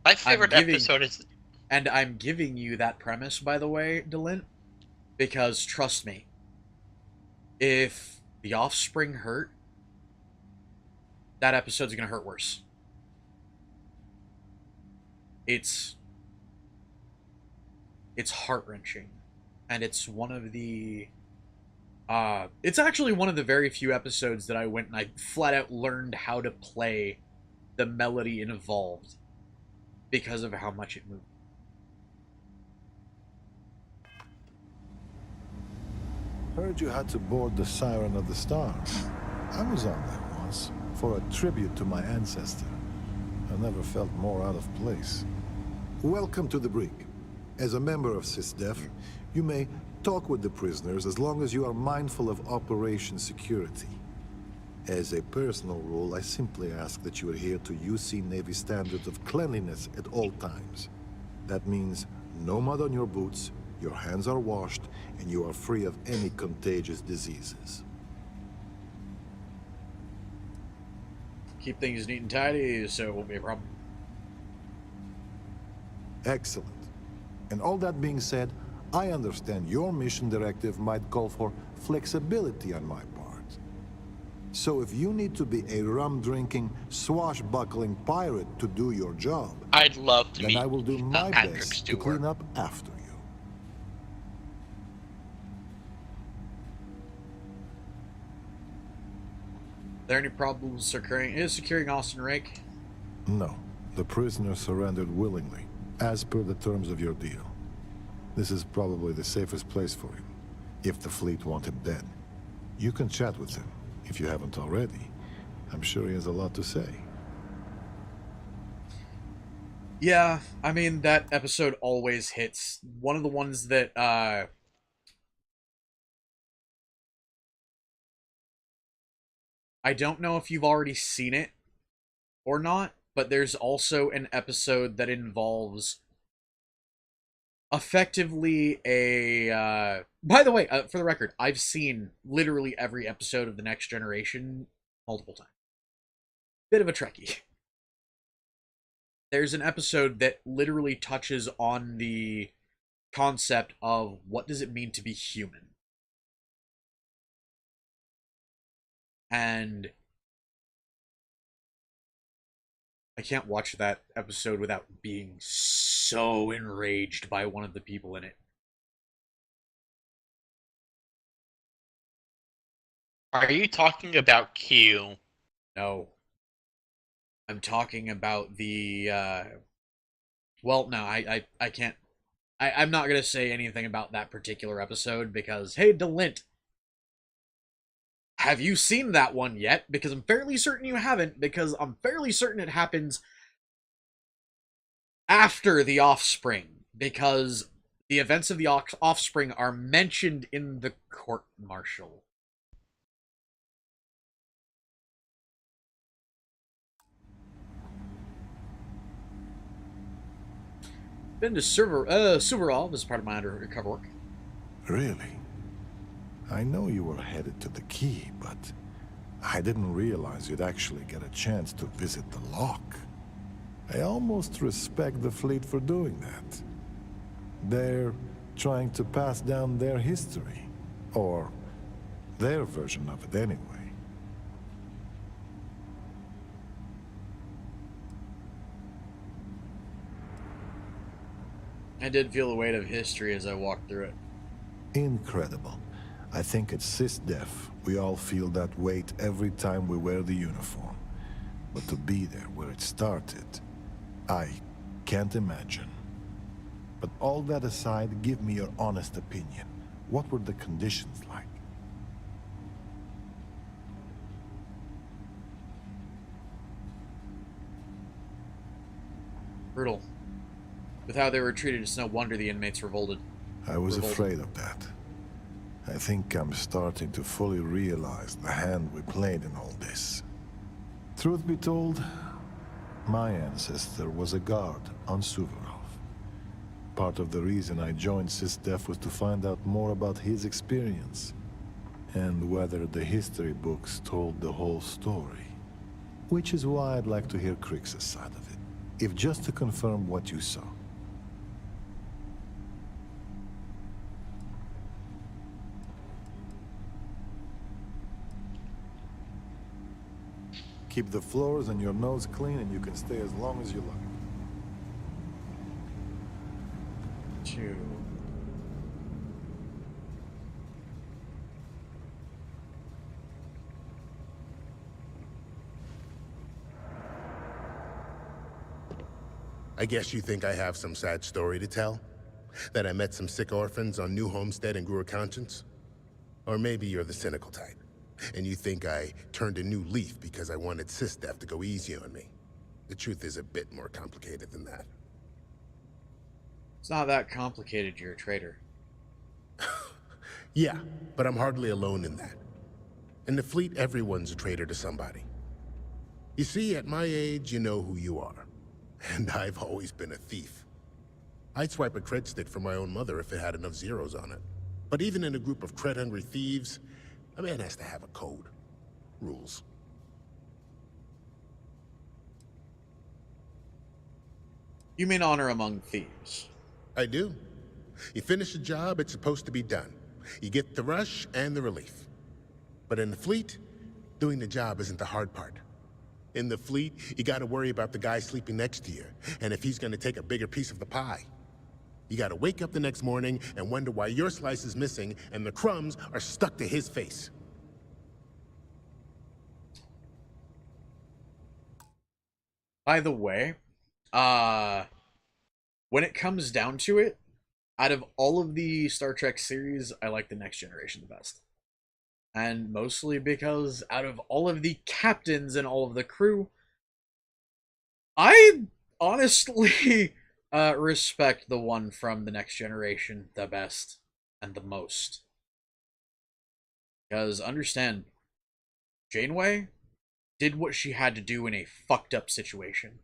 My favorite episode is... And I'm giving you that premise, by the way, Dylan, because, trust me, if the Offspring hurt, that episode's gonna hurt worse. It's heart-wrenching. And it's one of the... it's actually one of the very few episodes that I went and I flat out learned how to play the melody involved because of how much it moved. Heard you had to board the Siren of the Stars. I was on that once, for a tribute to my ancestor. I never felt more out of place. Welcome to the brig. As a member of SysDef, you may talk with the prisoners as long as you are mindful of operation security. As a personal rule, I simply ask that you adhere to UC Navy standards of cleanliness at all times. That means no mud on your boots, your hands are washed, and you are free of any contagious diseases. Keep things neat and tidy, so it won't be a problem. Excellent. And all that being said, I understand your mission directive might call for flexibility on my part. So if you need to be a rum-drinking, swashbuckling pirate to do your job, I'd love to then meet I will do my Patrick best Stewart. to clean up after you. there any problems securing Austin Rake? No. The prisoner surrendered willingly, as per the terms of your deal. This is probably the safest place for him, if the fleet want him dead. You can chat with him, if you haven't already. I'm sure he has a lot to say. Yeah, I mean, that episode always hits. One of the ones that, I don't know if you've already seen it or not, but there's also an episode that involves effectively a, by the way, for the record, I've seen literally every episode of The Next Generation multiple times. Bit of a Trekkie. There's an episode that literally touches on the concept of what does it mean to be human. And I can't watch that episode without being so enraged by one of the people in it. Are you talking about Q? No. I'm talking about the, well, no, I can't, I'm not going to say anything about that particular episode because, hey, Delint, have you seen that one yet? Because I'm fairly certain you haven't, because I'm fairly certain it happens after The Offspring, because the events of The Offspring are mentioned in the court-martial. Been to Suvorov as part of my undercover work. Really? I know you were headed to the key, but I didn't realize you'd actually get a chance to visit the lock. I almost respect the fleet for doing that. They're trying to pass down their history, or their version of it anyway. I did feel the weight of history as I walked through it. Incredible. I think at SysDef, we all feel that weight every time we wear the uniform. But to be there where it started, I can't imagine. But all that aside, give me your honest opinion. What were the conditions like? Brutal. With how they were treated, it's no wonder the inmates revolted. I was afraid of that. I think I'm starting to fully realize the hand we played in all this. Truth be told, my ancestor was a guard on Suvorov. Part of the reason I joined SysDef was to find out more about his experience, and whether the history books told the whole story. Which is why I'd like to hear Crix's side of it, if just to confirm what you saw. Keep the floors and your nose clean, and you can stay as long as you like. Two. I guess you think I have some sad story to tell? That I met some sick orphans on New Homestead and grew a conscience? Or maybe you're the cynical type, and you think I turned a new leaf because I wanted SysDef to go easy on me. The truth is a bit more complicated than that. It's not that complicated, you're a traitor. Yeah, but I'm hardly alone in that. In the fleet, everyone's a traitor to somebody. You see, at my age, you know who you are. And I've always been a thief. I'd swipe a cred stick for my own mother if it had enough zeros on it. But even in a group of cred-hungry thieves, a man has to have a code. Rules. You mean honor among thieves? I do. You finish a job, it's supposed to be done. You get the rush and the relief. But in the fleet, doing the job isn't the hard part. In the fleet, you gotta worry about the guy sleeping next to you, and if he's gonna take a bigger piece of the pie. You gotta wake up the next morning and wonder why your slice is missing and the crumbs are stuck to his face. By the way, when it comes down to it, out of all of the Star Trek series, I like the Next Generation the best. And mostly because out of all of the captains and all of the crew, I honestly respect the one from the Next Generation the best and the most. Because understand, Janeway did what she had to do in a fucked up situation.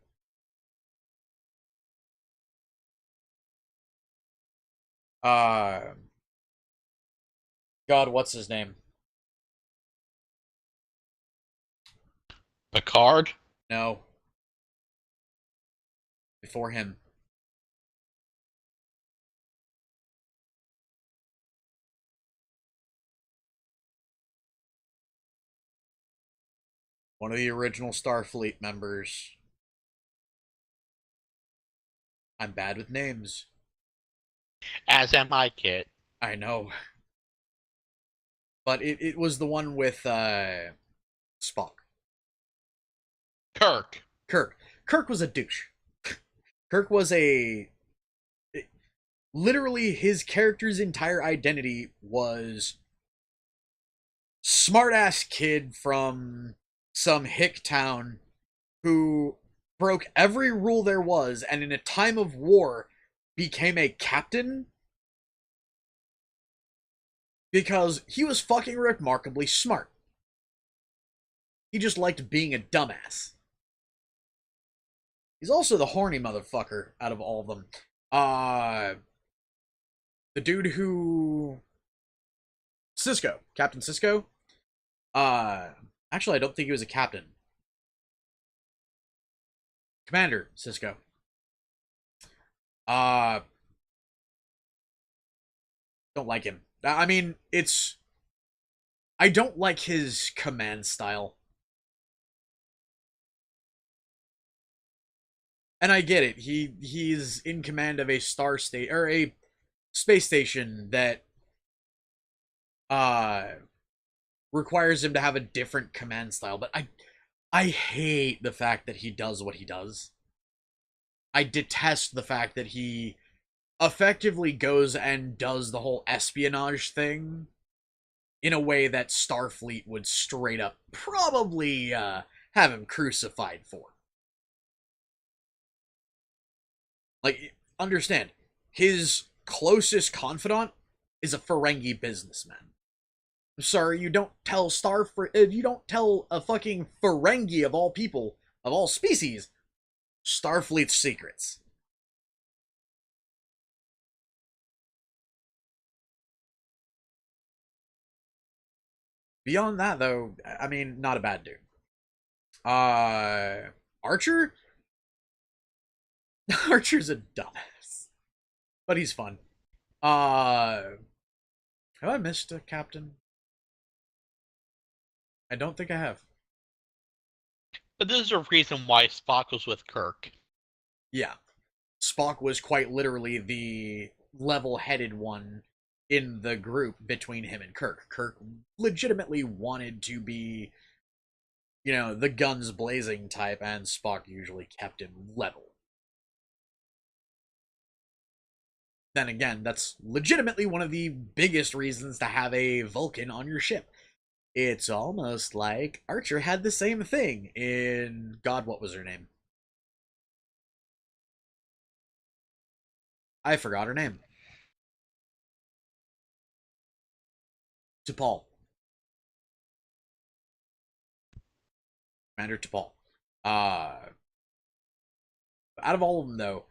God, what's his name? Picard? No. Before him. One of the original Starfleet members. I'm bad with names. As am I, Kit. I know. But it was the one with Spock. Kirk. Kirk was a douche. Kirk was literally his character's entire identity was smartass kid from some hick town who broke every rule there was and in a time of war became a captain because he was fucking remarkably smart. He just liked being a dumbass. He's also the horny motherfucker out of all of them. The dude who... Sisko. Captain Sisko. Actually, I don't think he was a captain. Commander Sisko. Don't like him. I mean, it's... I don't like his command style. And I get it. He's in command of a or a space station that requires him to have a different command style, but I hate the fact that he does what he does. I detest the fact that he effectively goes and does the whole espionage thing in a way that Starfleet would straight up probably have him crucified for. Like, understand, his closest confidant is a Ferengi businessman. I'm sorry, you don't tell you don't tell a fucking Ferengi of all people, of all species, Starfleet's secrets. Beyond that, though, I mean, not a bad dude. Archer? Archer's a dumbass. But he's fun. Have I missed a captain? I don't think I have. But this is a reason why Spock was with Kirk. Yeah. Spock was quite literally the level-headed one in the group between him and Kirk. Kirk legitimately wanted to be, you know, the guns blazing type, and Spock usually kept him level. Then again, that's legitimately one of the biggest reasons to have a Vulcan on your ship. It's almost like Archer had the same thing in... God, what was her name? I forgot her name. T'Pol. Commander T'Pol. Out of all of them, though,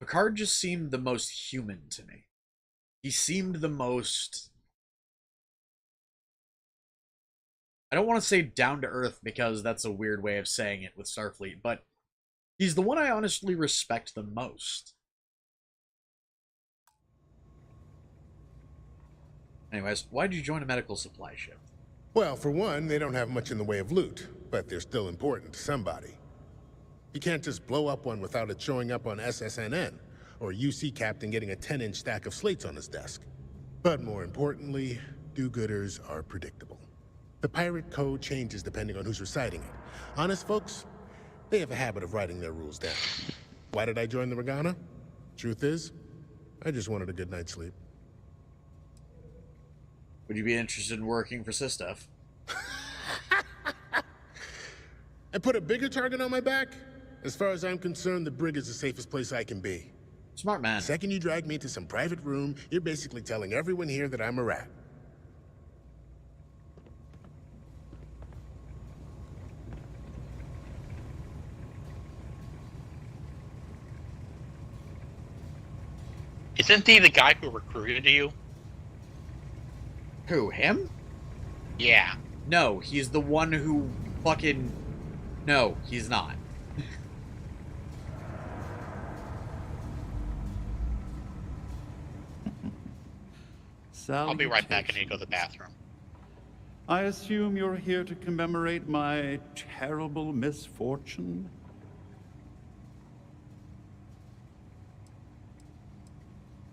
Picard just seemed the most human to me. He seemed the most... I don't want to say down to earth because that's a weird way of saying it with Starfleet, but he's the one I honestly respect the most. Anyways, why'd you join a medical supply ship? Well, for one, they don't have much in the way of loot, but they're still important to somebody. You can't just blow up one without it showing up on SSNN, or a UC captain getting a 10-inch stack of slates on his desk. But more importantly, do-gooders are predictable. The pirate code changes depending on who's reciting it. Honest folks, they have a habit of writing their rules down. Why did I join the Regana? Truth is, I just wanted a good night's sleep. Would you be interested in working for Sistef? I put a bigger target on my back? As far as I'm concerned, the brig is the safest place I can be. Smart man. The second you drag me into some private room, you're basically telling everyone here that I'm a rat. Isn't he the guy who recruited you? Who, him? Yeah. No, he's the one who fucking... No, he's not. I'll be right back. I need to go to the bathroom. I assume you're here to commemorate my terrible misfortune?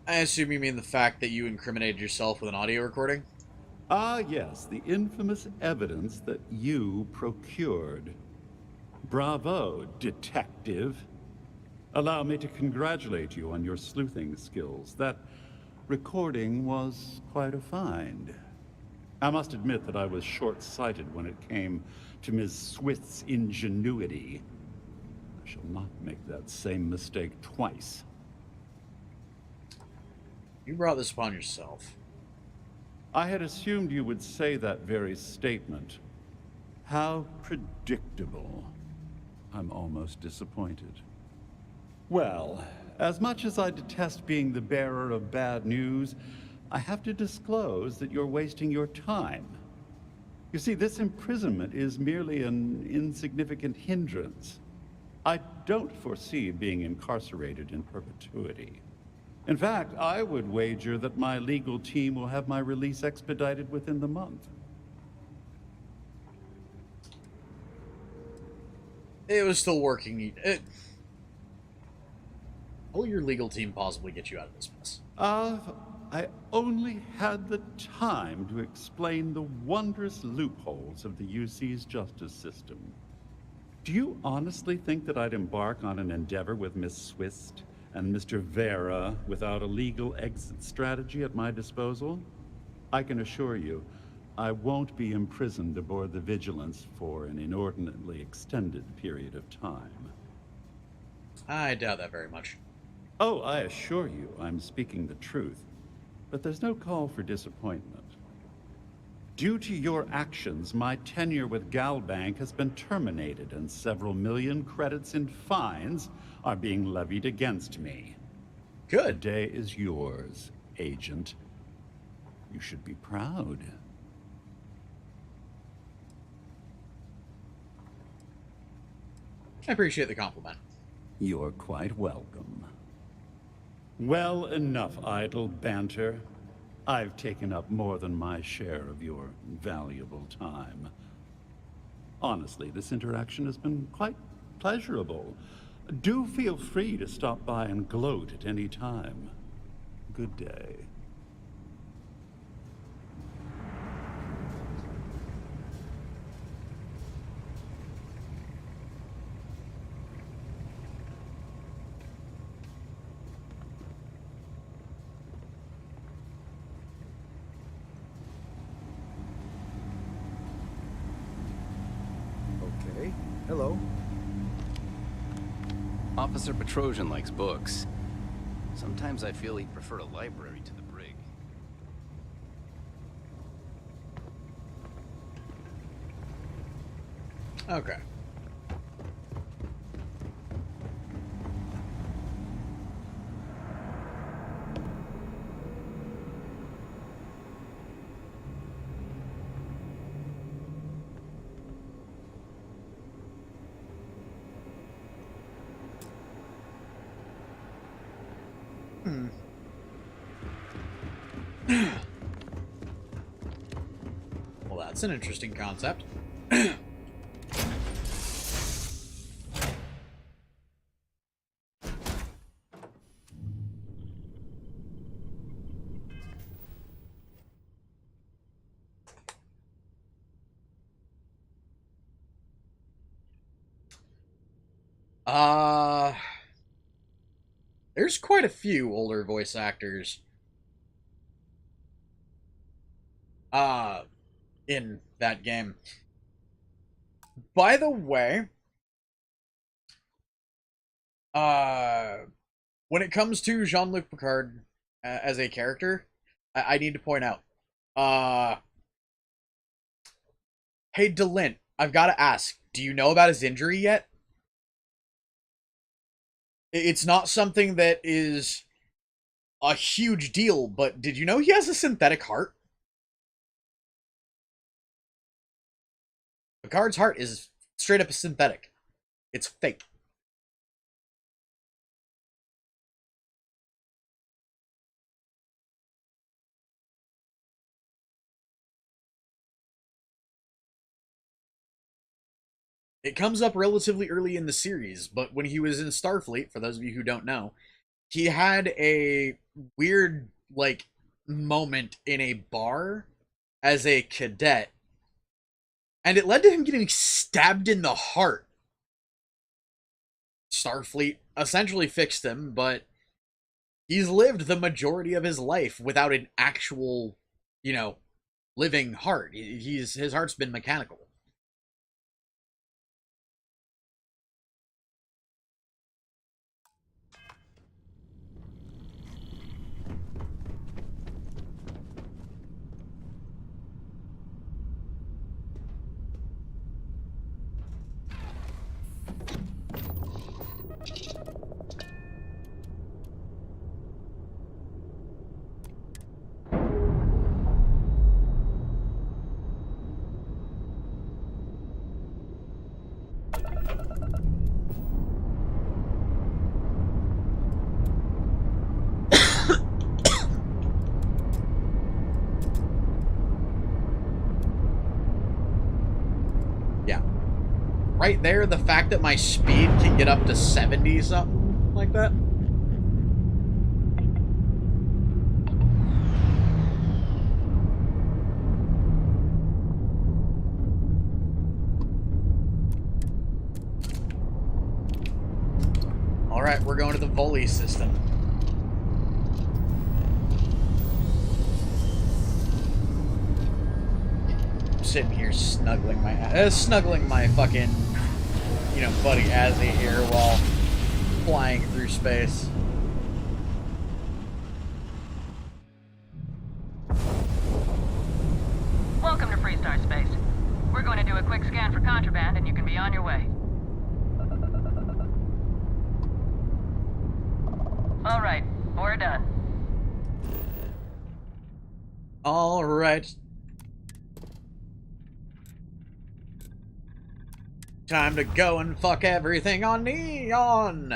I assume you mean the fact that you incriminated yourself with an audio recording? Ah, yes, the infamous evidence that you procured. Bravo, detective. Allow me to congratulate you on your sleuthing skills. That recording was quite a find. I must admit that I was short-sighted when it came to Ms. Swith's ingenuity. I shall not make that same mistake twice. You brought this upon yourself. I had assumed you would say that very statement. How predictable. I'm almost disappointed. Well, as much as I detest being the bearer of bad news, I have to disclose that you're wasting your time. You see, this imprisonment is merely an insignificant hindrance. I don't foresee being incarcerated in perpetuity. In fact, I would wager that my legal team will have my release expedited within the month. It was still working. How will your legal team possibly get you out of this mess? I only had the time to explain the wondrous loopholes of the UC's justice system. Do you honestly think that I'd embark on an endeavor with Miss Swist and Mr. Vera without a legal exit strategy at my disposal? I can assure you, I won't be imprisoned aboard the Vigilance for an inordinately extended period of time. I doubt that very much. Oh, I assure you, I'm speaking the truth. But there's no call for disappointment. Due to your actions, my tenure with Galbank has been terminated, and several million credits in fines are being levied against me. Good. The day is yours, Agent. You should be proud. I appreciate the compliment. You're quite welcome. Well, enough idle banter. I've taken up more than my share of your valuable time. Honestly, this interaction has been quite pleasurable. Do feel free to stop by and gloat at any time. Good day. Okay. Hello. Officer Petrosian likes books. Sometimes I feel he'd prefer a library to the brig. Okay. Well, that's an interesting concept. Uh, there's quite a few older voice actors. In that game. By the way, when it comes to Jean-Luc Picard as a character, I need to point out, hey, Delint, I've got to ask, do you know about his injury yet? It's not something that is a huge deal, but did you know he has a synthetic heart? Picard's heart is straight up synthetic. It's fake. It comes up relatively early in the series, but when he was in Starfleet, for those of you who don't know, he had a weird, like, moment in a bar as a cadet, and it led to him getting stabbed in the heart. Starfleet essentially fixed him, but he's lived the majority of his life without an actual, living heart. His heart's been mechanical. Yeah. Right there, the fact that my speed can get up to 70 something like that. Alright, we're going to the volley system. I'm sitting here snuggling my fucking, buddy Azzy here while flying through space. Welcome to Freestar Space. We're going to do a quick scan for contraband and you can be on your way. All right, we're done. All right. Time to go and fuck everything on Neon.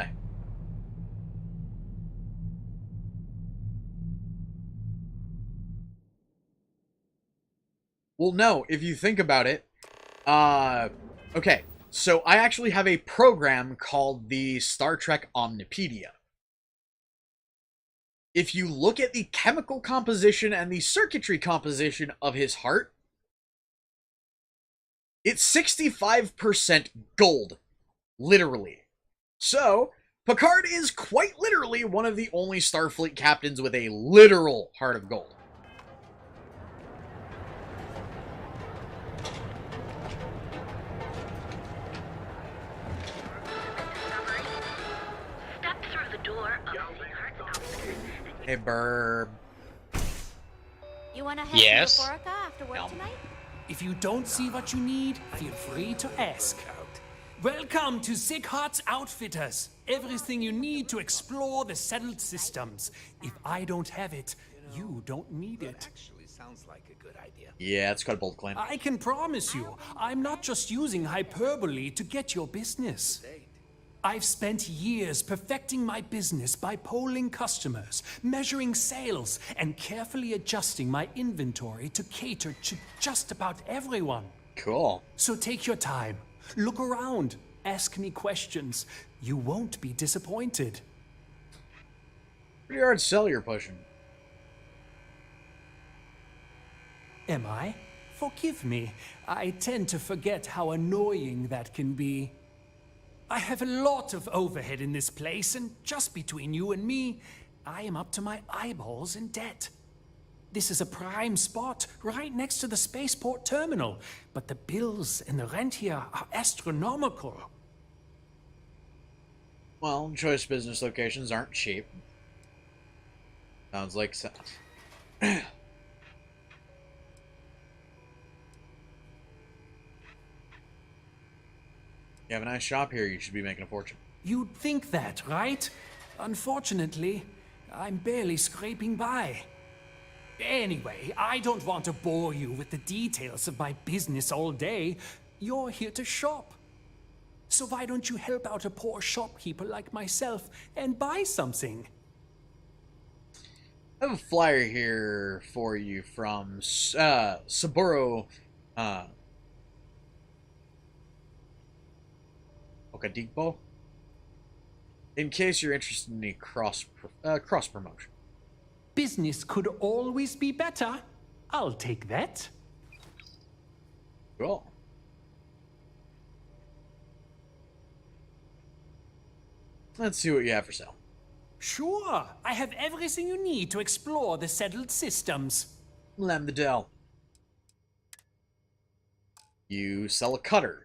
Well, no, if you think about it, okay, so I actually have a program called the Star Trek Omnipedia. If you look at the chemical composition and the circuitry composition of his heart, it's 65% gold. Literally. So, Picard is quite literally one of the only Starfleet captains with a literal heart of gold. Step through the door of the heart. Hey, Burb. You wanna head Yes. to Borica after work tonight? If you don't see what you need, feel free to ask. Welcome to Sickhart's Outfitters. Everything you need to explore the settled systems. If I don't have it, you don't need it. Actually, sounds like a good idea. Yeah, it's quite a bold claim. I can promise you, I'm not just using hyperbole to get your business. I've spent years perfecting my business by polling customers, measuring sales, and carefully adjusting my inventory to cater to just about everyone. Cool. So take your time, look around, ask me questions. You won't be disappointed. Pretty hard sell you're pushing. Am I? Forgive me. I tend to forget how annoying that can be. I have a lot of overhead in this place, and just between you and me, I am up to my eyeballs in debt. This is a prime spot, right next to the spaceport terminal, but the bills and the rent here are astronomical. Well, choice business locations aren't cheap. Sounds like You have a nice shop here, you should be making a fortune. You'd think that, right? Unfortunately, I'm barely scraping by. Anyway, I don't want to bore you with the details of my business all day. You're here to shop. So why don't you help out a poor shopkeeper like myself and buy something? I have a flyer here for you from Saburo Okadigbo. In case you're interested in a cross promotion. Business could always be better. I'll take that. Cool. Let's see what you have for sale. Sure, I have everything you need to explore the settled systems. Lambdell. You sell a cutter.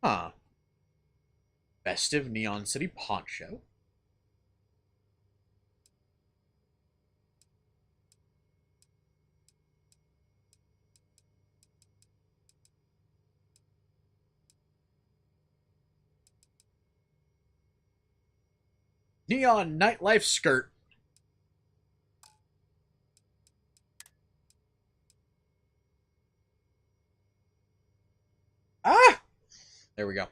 Huh. Festive Neon City Poncho. Neon Nightlife Skirt. Ah! There we go.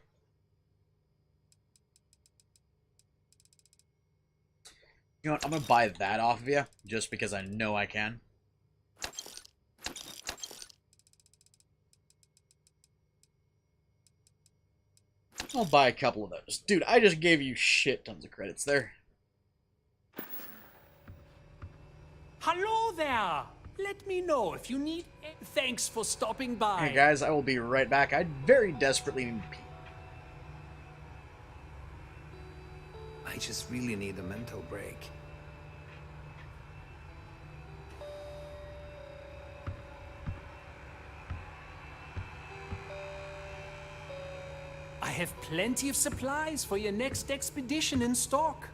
You know what? I'm going to buy that off of you, just because I know I can. I'll buy a couple of those. Dude, I just gave you shit tons of credits there. Hello there! Let me know if you need... Thanks for stopping by. Hey guys, I will be right back. I very desperately need to pee. I just really need a mental break. I have plenty of supplies for your next expedition in stock.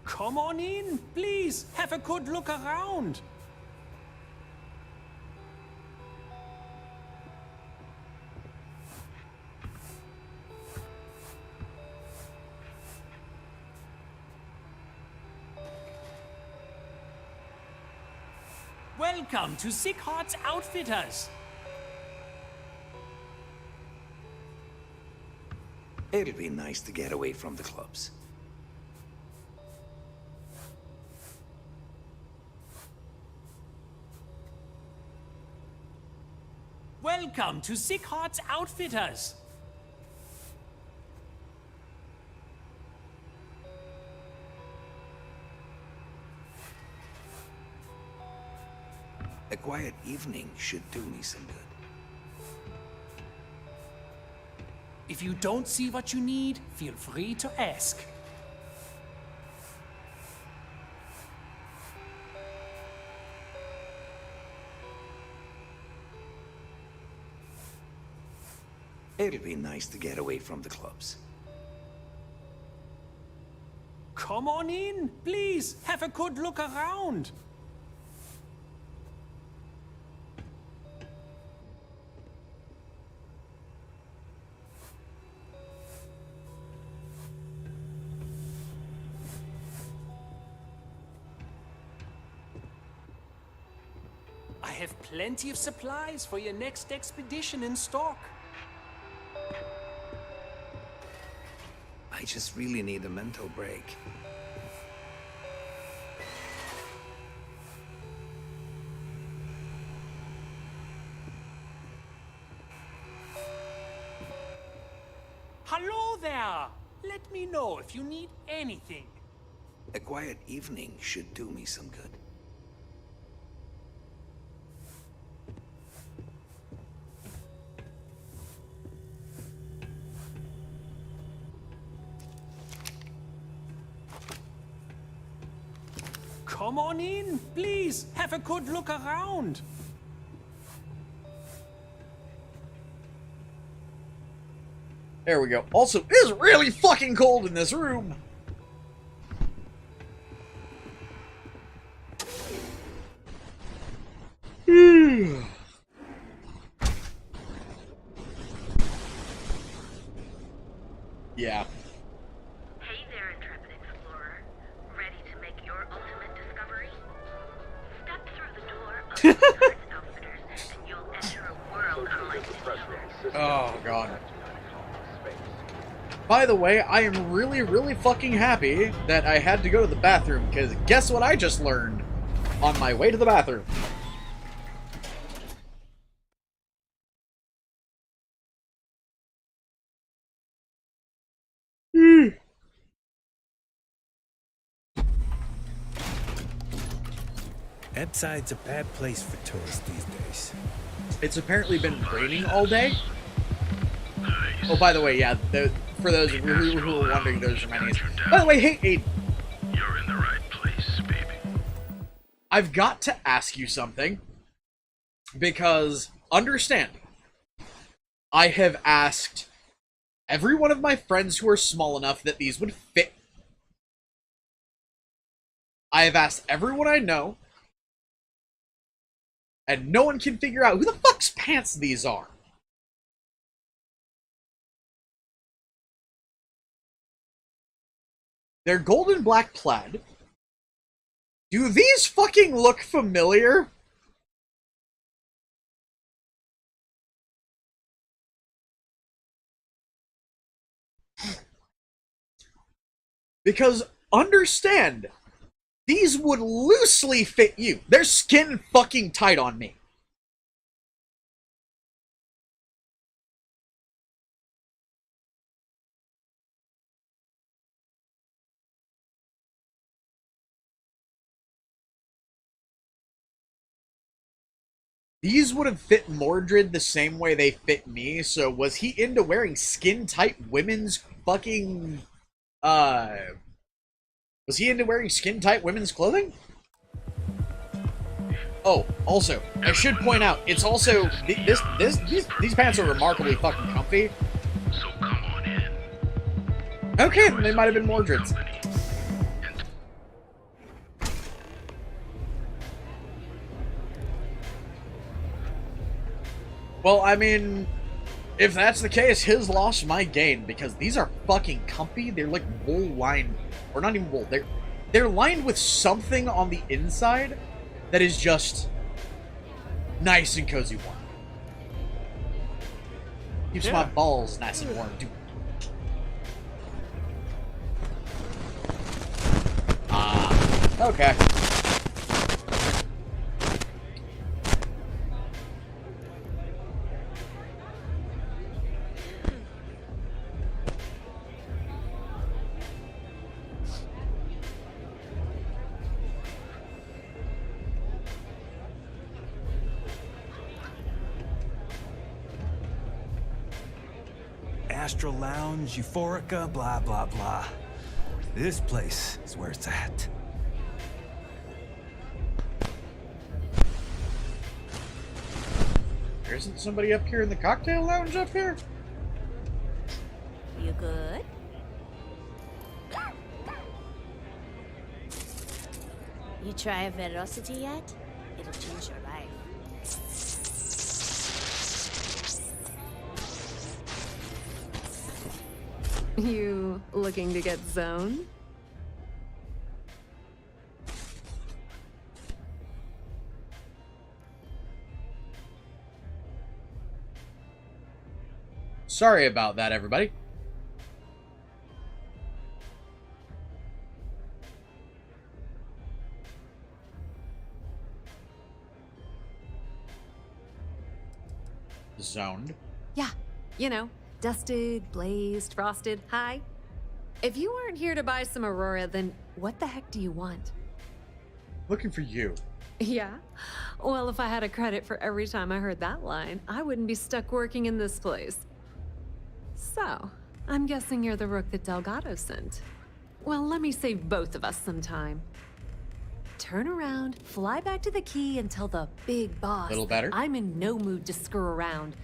Come on in, please. Have a good look around. Welcome to Sick Heart's Outfitters. It'll be nice to get away from the clubs. Welcome to Sick Heart's Outfitters. A quiet evening should do me some good. If you don't see what you need, feel free to ask. It'll be nice to get away from the clubs. Come on in, please. Have a good look around. have plenty of supplies for your next expedition in stock. I just really need a mental break. Hello there! Let me know if you need anything. A quiet evening should do me some good. Come on in, please. Have a good look around. There we go. Also, it is really fucking cold in this room. Yeah. Hey there, intrepid explorer. Ready to make your ultimate discovery? Step through the door of the Parts Outfitters and you'll enter a world unlike any other. Oh, God. By the way, I am really, really fucking happy that I had to go to the bathroom, because guess what I just learned on my way to the bathroom? Outside's a bad place for tourists these days. It's apparently been raining all day. Oh, by the way, yeah, for those who are wondering, those are my names. By the way, hey, Aiden. You're in the right place, baby. I've got to ask you something. Because, understand, I have asked every one of my friends who are small enough that these would fit. I have asked everyone I know. And no one can figure out who the fuck's pants these are. They're golden black plaid. Do these fucking look familiar? Because, understand, these would loosely fit you. They're skin fucking tight on me. These would have fit Mordred the same way they fit me, so was he into wearing skin-tight women's fucking, was he into wearing skin-tight women's clothing? Oh, also, I should point out, it's also, these pants are remarkably fucking comfy. So come on in. Okay, they might have been Mordred's. Well, I mean, if that's the case, his loss, my gain, because these are fucking comfy. They're like wool lined, or not even wool. They're lined with something on the inside that is just nice and cozy warm. Keeps my balls nice and warm, dude. Ah, okay. Astral Lounge, Euphorica, blah, blah, blah. This place is where it's at. There isn't somebody up here in the cocktail lounge up here? You good? You try Veracity yet? It'll change your life. You looking to get zoned? Sorry about that, everybody. Zoned. Yeah, you know, dusted, blazed, frosted, high. If you weren't here to buy some Aurora, then what the heck do you want? Looking for you. Yeah? Well, if I had a credit for every time I heard that line, I wouldn't be stuck working in this place. So, I'm guessing you're the rook that Delgado sent. Well, let me save both of us some time. Turn around, fly back to the key, and tell the big boss Little better. I'm in no mood to screw around.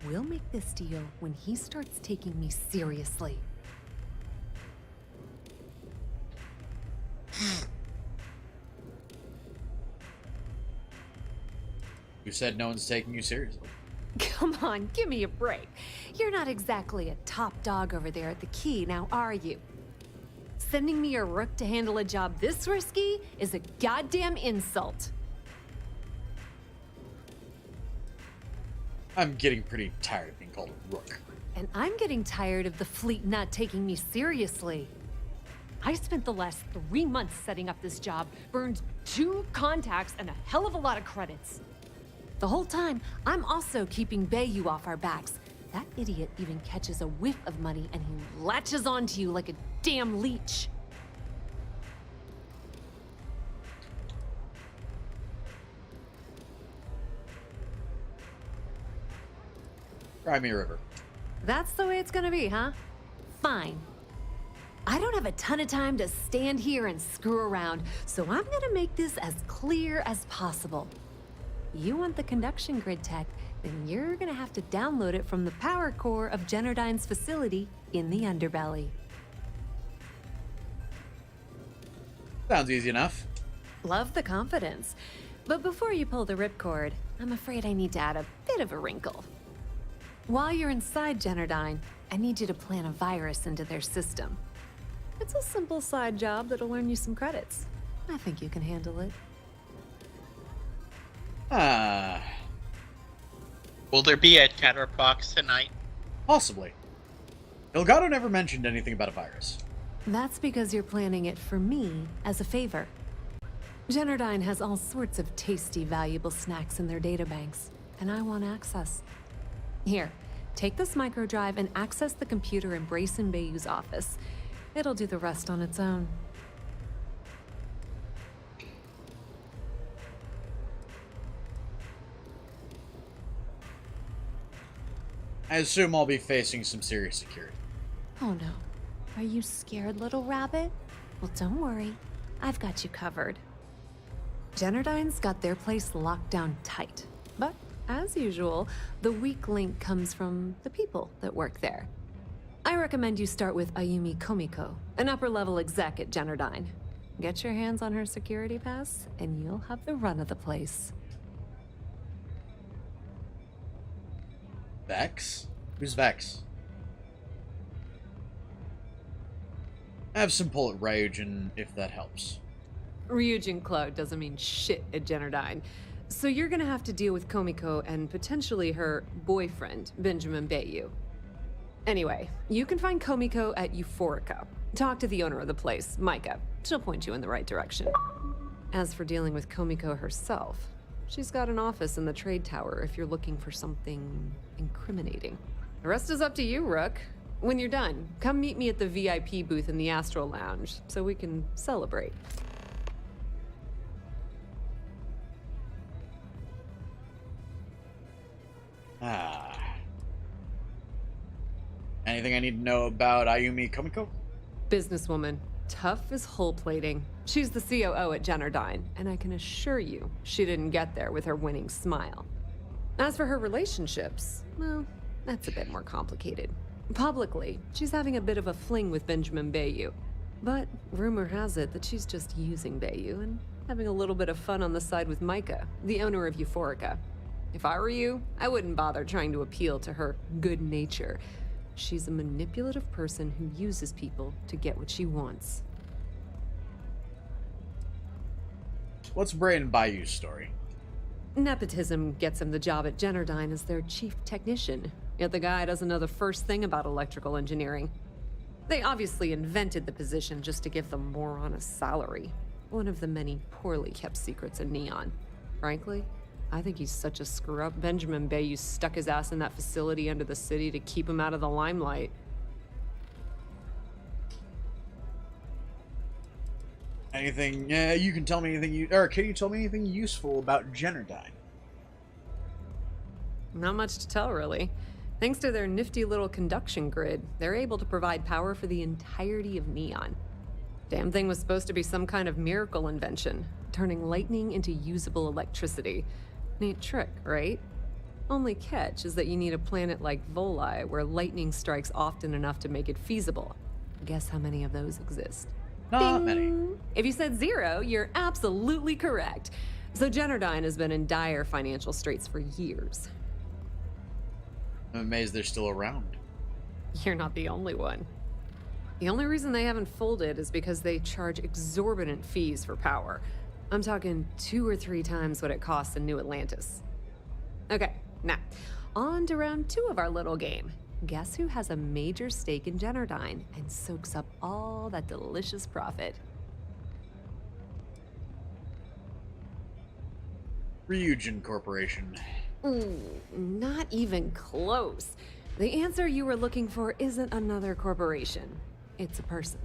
We'll make this deal when he starts taking me seriously. You said no one's taking you seriously. Come on, give me a break. You're not exactly a top dog over there at the key, now are you? Sending me a rook to handle a job this risky is a goddamn insult. I'm getting pretty tired of being called a rook. And I'm getting tired of the fleet not taking me seriously. I spent the last 3 months setting up this job, burned 2 contacts and a hell of a lot of credits. The whole time, I'm also keeping Bayou off our backs. That idiot even catches a whiff of money and he latches onto you like a damn leech. Cry me a river. That's the way it's gonna be, huh? Fine. I don't have a ton of time to stand here and screw around, so I'm gonna make this as clear as possible. You want the conduction grid tech, then you're gonna have to download it from the power core of Generdyne's facility in the underbelly. Sounds easy enough. Love the confidence. But before you pull the ripcord, I'm afraid I need to add a bit of a wrinkle. While you're inside Generdyne, I need you to plant a virus into their system. It's a simple side job that'll earn you some credits. I think you can handle it. Will there be a chatterbox tonight? Possibly. Delgado never mentioned anything about a virus. That's because you're planning it for me as a favor. Generdyne has all sorts of tasty, valuable snacks in their databanks, and I want access. Here, take this microdrive and access the computer in Brayson Bayou's office. It'll do the rest on its own. I assume I'll be facing some serious security. Oh no. Are you scared, little rabbit? Well, don't worry. I've got you covered. Generdyne's got their place locked down tight. But, as usual, the weak link comes from the people that work there. I recommend you start with Ayumi Komiko, an upper-level exec at Generdyne. Get your hands on her security pass, and you'll have the run of the place. Vex? Who's Vex? I have some pull at Ryujin, if that helps. Ryujin Cloud doesn't mean shit at Generdyne. So you're gonna have to deal with Komiko and potentially her boyfriend, Benjamin Bayou. Anyway, you can find Komiko at Euphorica. Talk to the owner of the place, Micah. She'll point you in the right direction. As for dealing with Komiko herself, she's got an office in the trade tower if you're looking for something incriminating. The rest is up to you, Rook. When you're done, come meet me at the VIP booth in the Astral Lounge so we can celebrate. Anything I need to know about Ayumi Komiko? Businesswoman. Tough as hull plating. She's the COO at Generdyne, and I can assure you she didn't get there with her winning smile. As for her relationships, well, that's a bit more complicated. Publicly, she's having a bit of a fling with Benjamin Bayou. But rumor has it that she's just using Bayou and having a little bit of fun on the side with Micah, the owner of Euphorica. If I were you, I wouldn't bother trying to appeal to her good nature. She's a manipulative person who uses people to get what she wants. What's Braden Bayou's story? Nepotism gets him the job at Generdyne as their chief technician. Yet the guy doesn't know the first thing about electrical engineering. They obviously invented the position just to give the moron a salary. One of the many poorly kept secrets in Neon. Frankly, I think he's such a screw-up Benjamin Bayou stuck his ass in that facility under the city to keep him out of the limelight. Anything, you can tell me anything or can you tell me anything useful about Generdyne? Not much to tell, really. Thanks to their nifty little conduction grid, they're able to provide power for the entirety of Neon. Damn thing was supposed to be some kind of miracle invention, turning lightning into usable electricity. Neat trick, right? Only catch is that you need a planet like Voli, where lightning strikes often enough to make it feasible. Guess how many of those exist? Not many. If you said 0, you're absolutely correct. So Generdyne has been in dire financial straits for years. I'm amazed they're still around. You're not the only one. The only reason they haven't folded is because they charge exorbitant fees for power. I'm talking 2 or 3 times what it costs in New Atlantis. Okay, now, on to round 2 of our little game. Guess who has a major stake in Generdyne and soaks up all that delicious profit? Ryujin Corporation. Not even close. The answer you were looking for isn't another corporation. It's a person.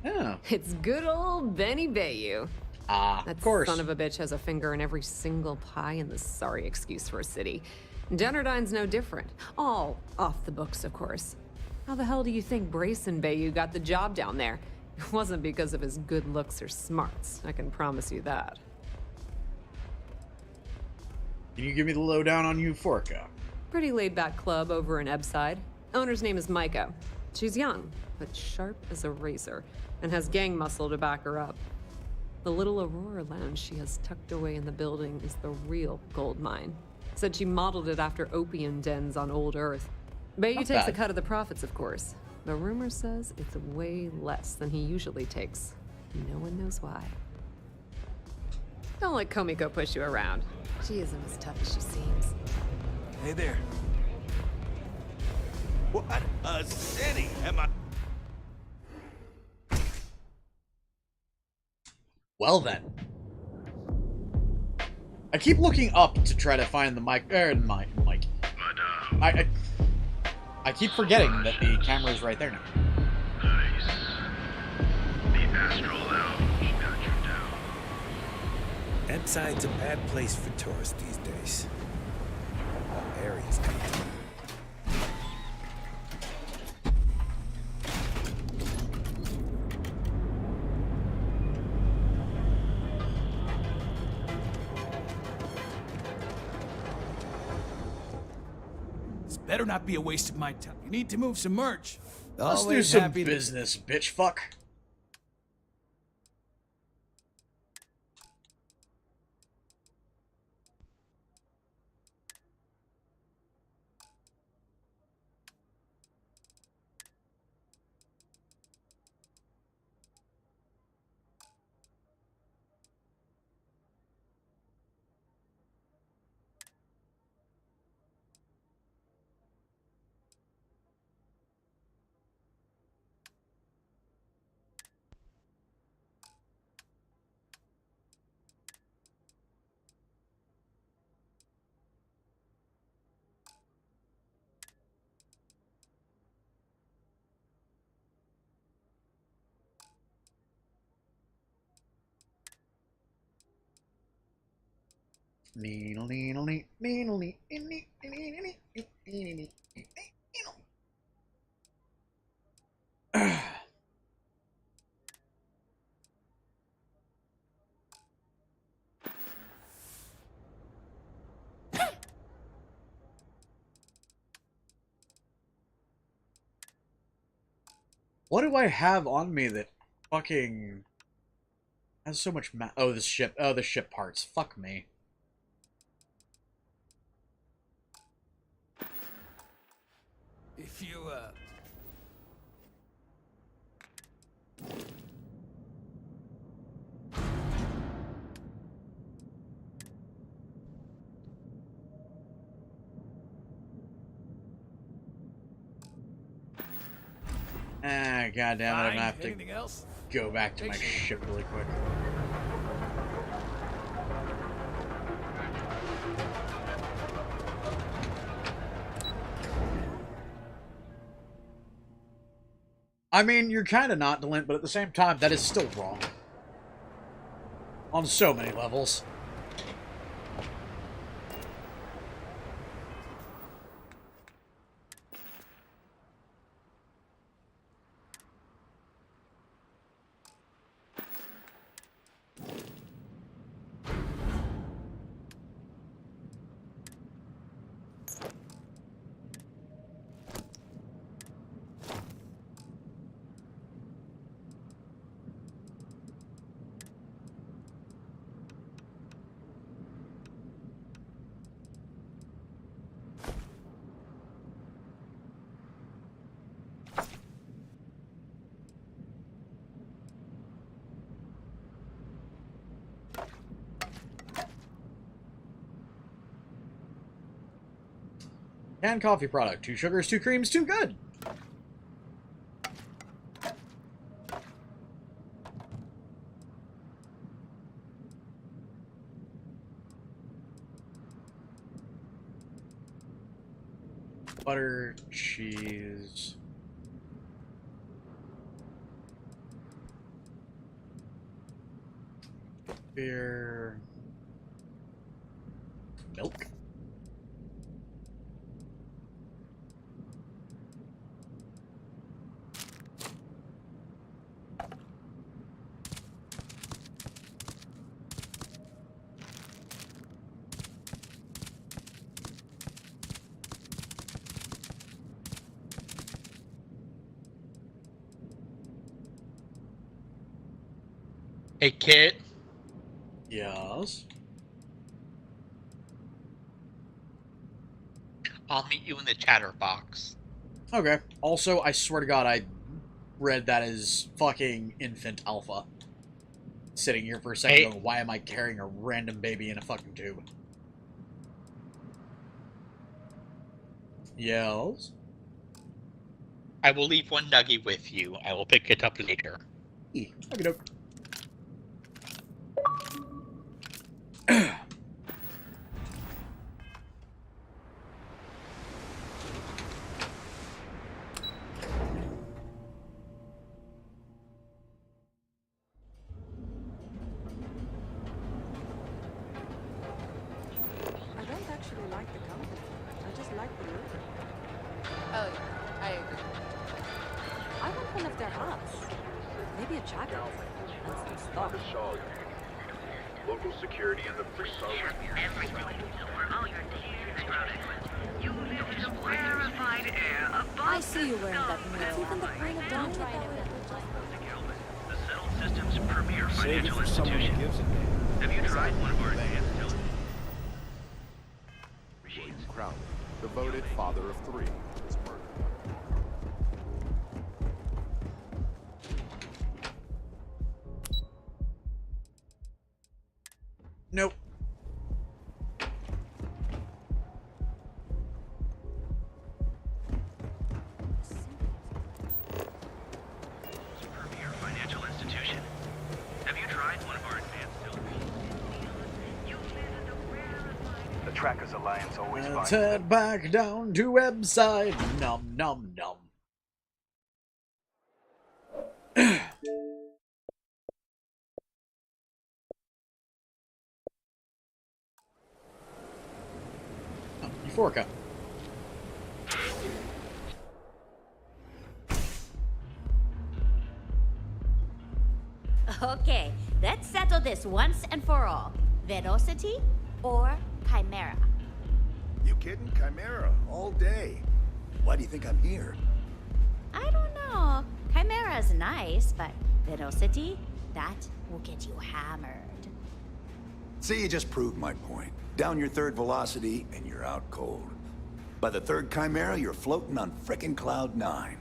Oh. It's good old Benny Bayou. Of course. That son of a bitch has a finger in every single pie in this sorry excuse for a city. Generdyne's no different. All off the books, of course. How the hell do you think Brayson Bayou got the job down there? It wasn't because of his good looks or smarts, I can promise you that. Can you give me the lowdown on Euphorica? Pretty laid-back club over in Ebbside. Owner's name is Micah. She's young, but sharp as a razor, and has gang muscle to back her up. The little Aurora lounge she has tucked away in the building is the real gold mine. Said she modeled it after opium dens on old Earth. Bayou takes a cut of the profits, of course. The rumor says it's way less than he usually takes. No one knows why. Don't let Komiko push you around. She isn't as tough as she seems. Hey there. What a city am I? Well then. I keep looking up to try to find the mic. Mic. I keep forgetting that the camera is right there now. Nice. The Astral Lounge got you down. Ebbside's a bad place for tourists these days. All areas come to. Better not be a waste of my time. You need to move some merch. Let's do some business, bitch fuck. What do I have on me that fucking has so much oh, this ship. Oh, the ship parts. Fuck me. If you, Ah, goddamn it! I'm gonna have to Anything else? go back to my ship really quick. I mean, you're kind of not, Delint, but at the same time, that is still wrong. On so many levels. Canned coffee product. 2 sugars, 2 creams, 2 good. Butter, cheese. Beer. Milk. Hey, Kit. Yes. I'll meet you in the chatter box. Okay. Also, I swear to God, I read that as fucking infant alpha. Sitting here for a second going, why am I carrying a random baby in a fucking tube? Yes? I will leave one nugget with you. I will pick it up later. Okay, doke. I don't actually like the company. I just like the look. Oh, I agree. I want one of their hats. Maybe a jacket. And some stuff. Local security and the free I see you wearing that mirror. Even the point of don't try it. The settled system's premier Save it financial for someone institution. who gives a damn. Have you tried one of our advanced William Crowley, devoted father of 3, was murdered. Nope. premier financial institution? Have you tried one of our advanced The Trackers Alliance always Let's finds head back down to website. Num num num. Oh, Euphorica. Okay, let's settle this once and for all. Velocity or Chimera? You kidding? Chimera, all day. Why do you think I'm here? I don't know. Chimera's nice, but Velocity, that will get you hammered. See, you just proved my point. Down your 3rd velocity, and you're out cold. By the 3rd Chimera, you're floating on frickin' Cloud 9.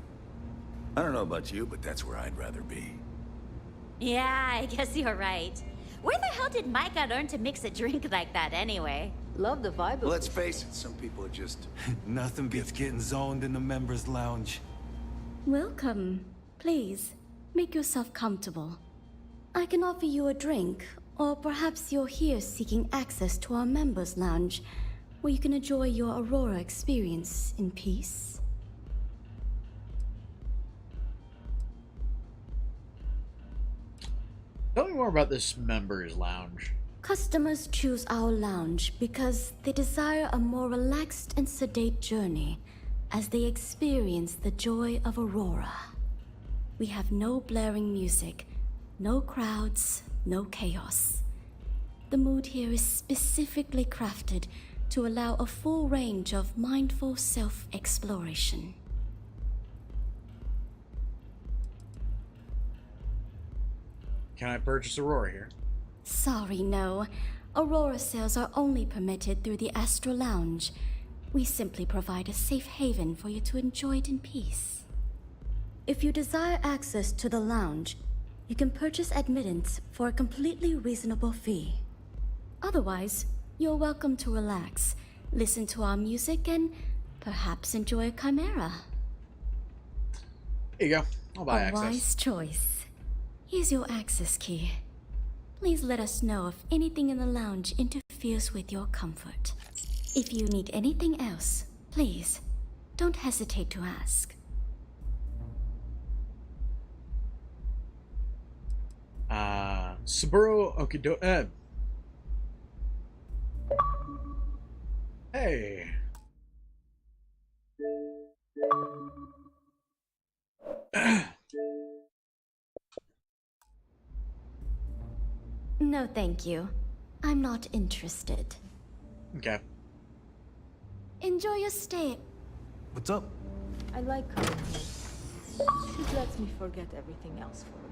I don't know about you, but that's where I'd rather be. Yeah, I guess you're right. Where the hell did Micah learn to mix a drink like that anyway? Love the vibe of Let's face it, some people are just... Nothing beats getting zoned in the members' lounge. Welcome Please, make yourself comfortable. I can offer you a drink, or perhaps you're here seeking access to our members' lounge, where you can enjoy your Aurora experience in peace. Tell me more about this members' lounge. Customers choose our lounge because they desire a more relaxed and sedate journey as they experience the joy of Aurora. We have no blaring music, no crowds, no chaos. The mood here is specifically crafted to allow a full range of mindful self-exploration. Can I purchase Aurora here? Sorry, no. Aurora sales are only permitted through the Astral Lounge. We simply provide a safe haven for you to enjoy it in peace. If you desire access to the lounge, you can purchase admittance for a completely reasonable fee. Otherwise, you're welcome to relax, listen to our music, and perhaps enjoy a chimera. Here you go. I'll buy access. A wise choice. Here's your access key. Please let us know if anything in the lounge interferes with your comfort. If you need anything else, please, don't hesitate to ask. Saburo Okido... Hey. No, thank you. I'm not interested. Okay. Enjoy your stay. What's up? I like coming here. It lets me forget everything else for a bit.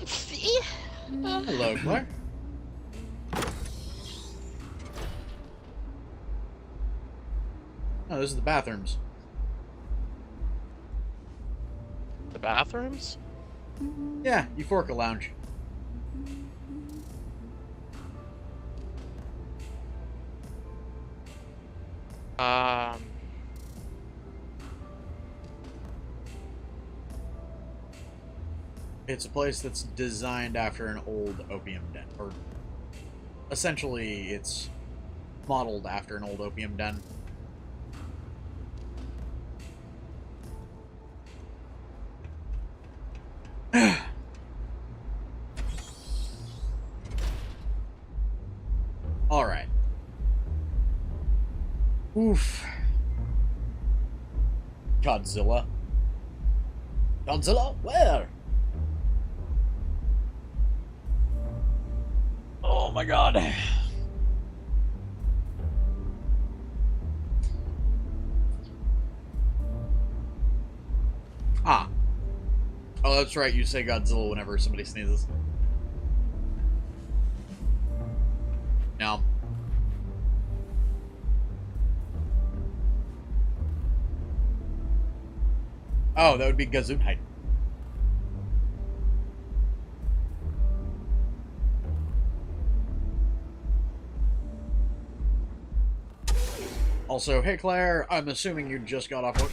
See? Hello, Claire. Oh, this is the bathrooms. The bathrooms? Yeah, Euphorica Lounge. It's a place that's designed after an old opium den, or essentially it's modeled after an old opium den. All right. Oof. Godzilla. Godzilla? Where? Oh my god. Ah. Oh, that's right. You say Godzilla whenever somebody sneezes. No. Oh, that would be Gesundheit. Also, hey Claire, I'm assuming you just got off work.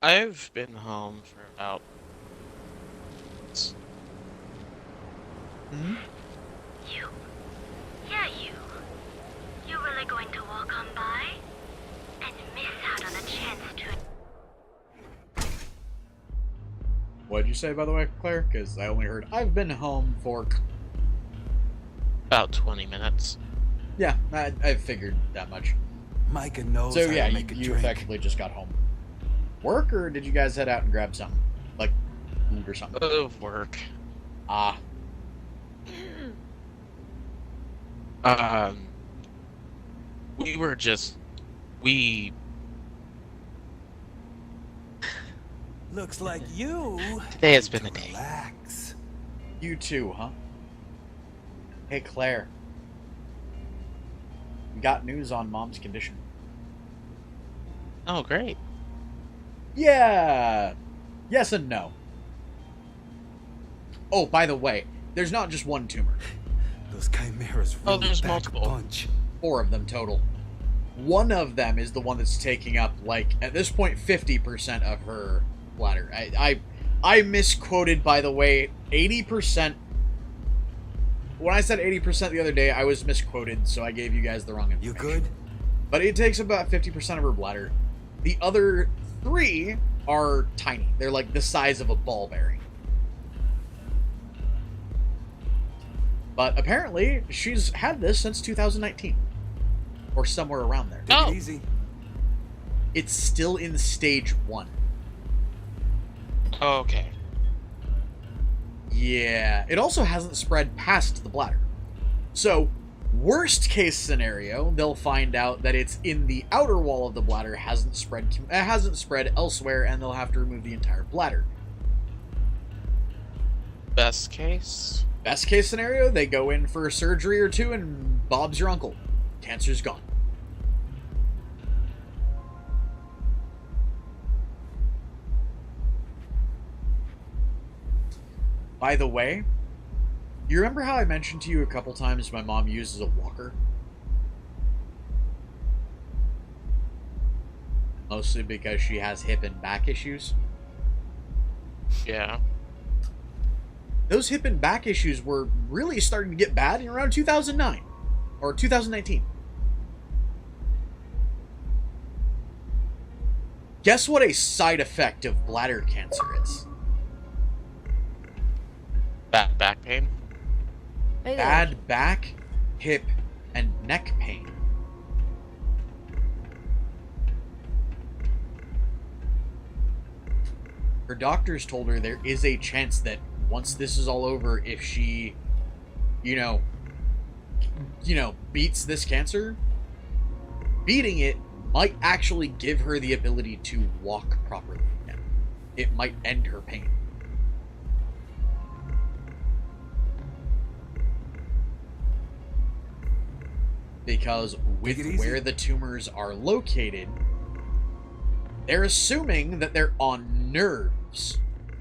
I've been home for about... Hmm? You? Yeah, you. You really going to walk on by? And miss out on a chance to... What did you say, by the way, Claire? Because I only heard, I've been home for... About 20 minutes. Yeah, I figured that much. Micah knows So how yeah, to make a you drink. effectively just got home. Work, or did you guys head out and grab something? Like, food or something? Of work. Ah. We were just... We... Looks like you... Today has been a day. Relax. You too, huh? Hey, Claire. We got news on Mom's condition. Oh, great. Yeah! Yes and no. Oh, by the way, there's not just one tumor. Those chimeras really there's pack multiple. a punch. 4 of them total. One of them is the one that's taking up, like, at this point, 50% of her bladder. I misquoted, by the way, 80%. When I said 80% the other day, I was misquoted, so I gave you guys the wrong information. You good? But it takes about 50% of her bladder. The other 3 are tiny. They're like the size of a ball bearing. But apparently, she's had this since 2019. Or somewhere around there. Take it easy. It's still in stage 1. Oh, okay. Yeah. It also hasn't spread past the bladder. So, worst case scenario, they'll find out that it's in the outer wall of the bladder, hasn't spread elsewhere, and they'll have to remove the entire bladder. Best case? Best case scenario, they go in for a surgery or 2 and Bob's your uncle. Cancer's gone. By the way, you remember how I mentioned to you a couple times my mom uses a walker? Mostly because she has hip and back issues. Yeah. Those hip and back issues were really starting to get bad in around 2009. Or 2019. Guess what a side effect of bladder cancer is? Bad back pain? Bad back, hip, and neck pain. Her doctors told her there is a chance that once this is all over, if she, beats this cancer, beating it might actually give her the ability to walk properly again. It might end her pain. Because with where the tumors are located, they're assuming that they're on nerves.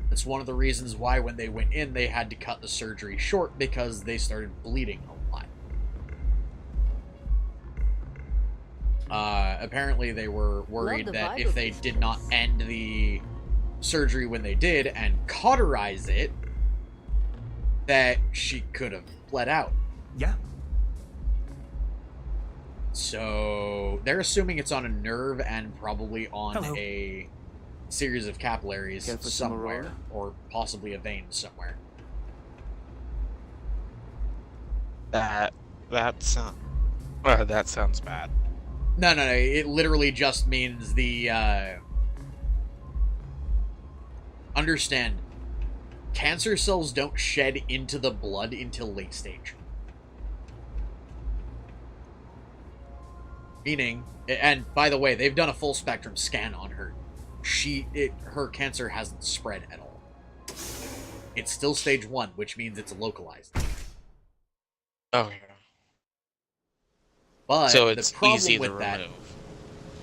That's one of the reasons why when they went in, they had to cut the surgery short, because they started bleeding a lot. Apparently they were worried that if they did not end the surgery when they did and cauterize it, that she could have bled out. Yeah. So they're assuming it's on a nerve and probably on a series of capillaries somewhere, or possibly a vein somewhere. That sounds bad. No. It literally just means the understand. Cancer cells don't shed into the blood until late stage. Meaning, and by the way, they've done a full spectrum scan on her. Her cancer hasn't spread at all. It's still stage 1, which means it's localized. Okay. But so it's the problem easy with to that, remove.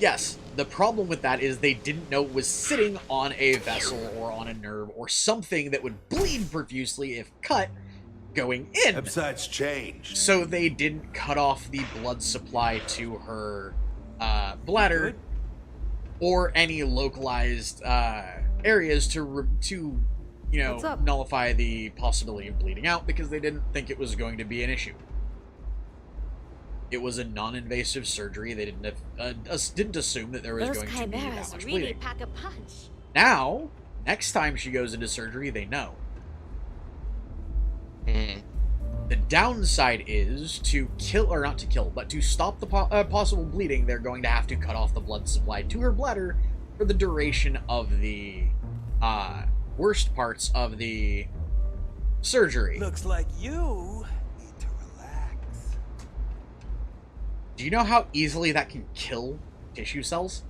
yes, the problem with that is they didn't know it was sitting on a vessel or on a nerve or something that would bleed profusely if cut going in. Upside's changed. So they didn't cut off the blood supply to her bladder or any localized areas to nullify the possibility of bleeding out, because they didn't think it was going to be an issue. It was a non-invasive surgery. They didn't assume that there was going to be that much really bleeding. pack a punch. Now, next time she goes into surgery, they know. The downside is to to stop the possible bleeding, they're going to have to cut off the blood supply to her bladder for the duration of the worst parts of the surgery. Looks like you need to relax. Do you know how easily that can kill tissue cells?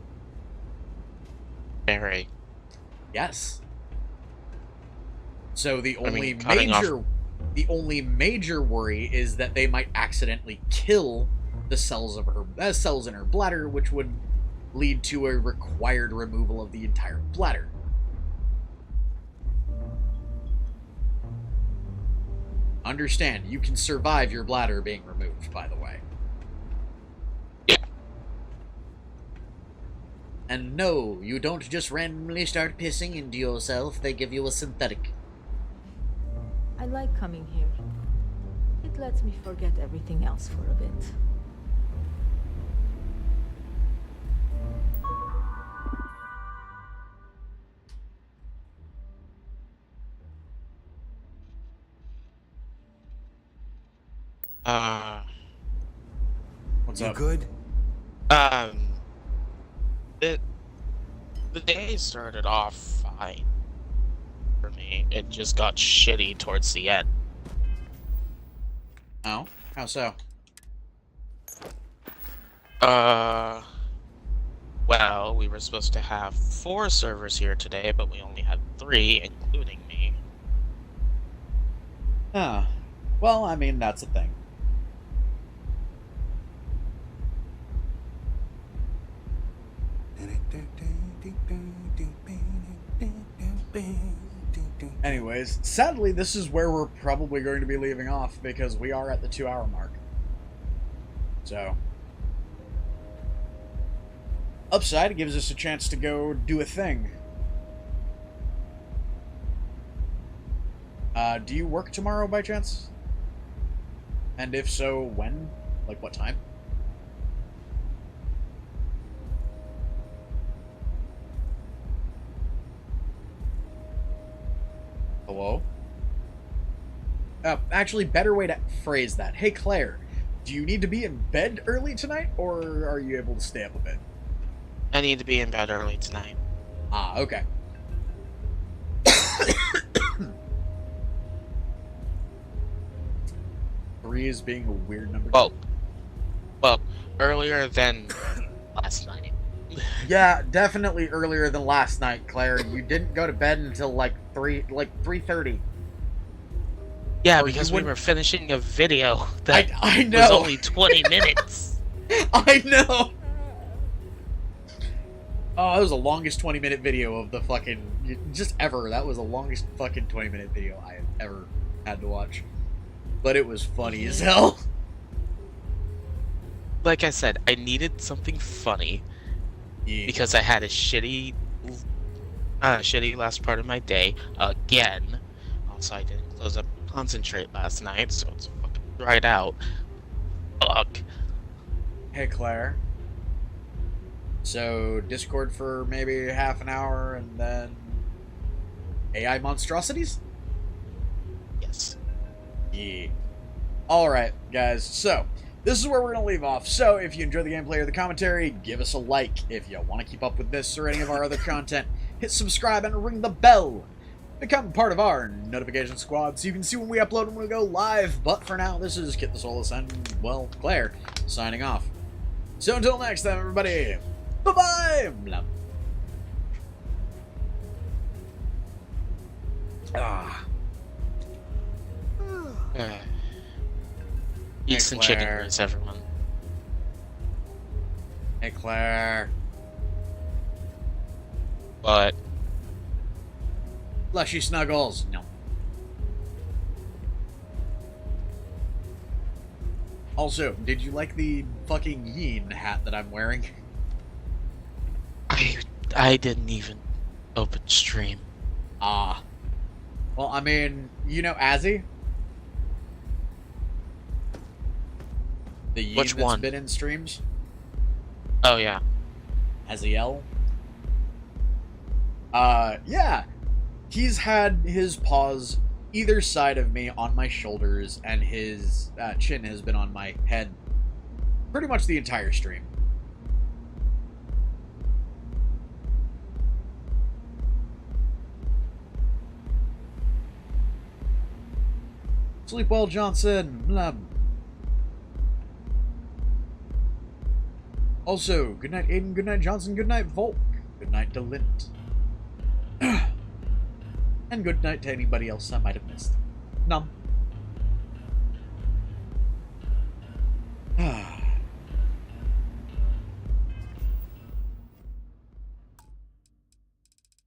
Very. Yes. So the only major worry is that they might accidentally kill the cells in her bladder, which would lead to a required removal of the entire bladder. Understand, you can survive your bladder being removed, by the way. Yeah. And no, you don't just randomly start pissing into yourself, they give you a synthetic. I like coming here. It lets me forget everything else for a bit. What's You up? good? The day started off fine for me. It just got shitty towards the end. Oh? How so? Well, we were supposed to have 4 servers here today, but we only had 3, including me. Ah. Well, I mean, that's a thing. Anyways, sadly, this is where we're probably going to be leaving off because we are at the 2-hour mark. So, upside, it gives us a chance to go do a thing. Do you work tomorrow by chance? And if so, when? Like, what time? Hello? Actually, better way to phrase that. Hey, Claire, do you need to be in bed early tonight, or are you able to stay up a bit? I need to be in bed early tonight. Ah, okay. Three is being a weird number. Well, earlier than last night. Yeah, definitely earlier than last night, Claire. You didn't go to bed until like 3:30. Yeah, because we were finishing a video that I know. was only 20 minutes. I know. Oh, that was the longest 20-minute video of the fucking just ever. That was the longest fucking 20-minute video I have ever had to watch. But it was funny as hell. Like I said, I needed something funny. Yeah. Because I had a shitty last part of my day again. Also, I didn't close up concentrate last night, so it's fucking dried out. Fuck. Hey, Claire. So, Discord for maybe half an hour, and then AI monstrosities? Yes. Yeah. Alright, guys, so this is where we're going to leave off. So, if you enjoy the gameplay or the commentary, give us a like. If you want to keep up with this or any of our other content, hit subscribe and ring the bell. Become part of our notification squad so you can see when we upload and when we go live. But for now, this is Kitthesoulless and, well, Claire, signing off. So until next time, everybody, bye-bye! Ah. Eat some chicken wings, everyone. Hey, Claire. What? Fleshy snuggles. No. Also, did you like the fucking Yeen hat that I'm wearing? I didn't even open stream. Ah. Well, I mean, you know Azzy? The Yeen Which that's one? been in streams? Oh, yeah. Aziel? Yeah. He's had his paws either side of me on my shoulders, and his chin has been on my head pretty much the entire stream. Sleep well, Johnson. Blah. Also, good night, Aiden. Good night, Johnson. Good night, Volk. Good night, Delint. And good night to anybody else I might have missed. Num.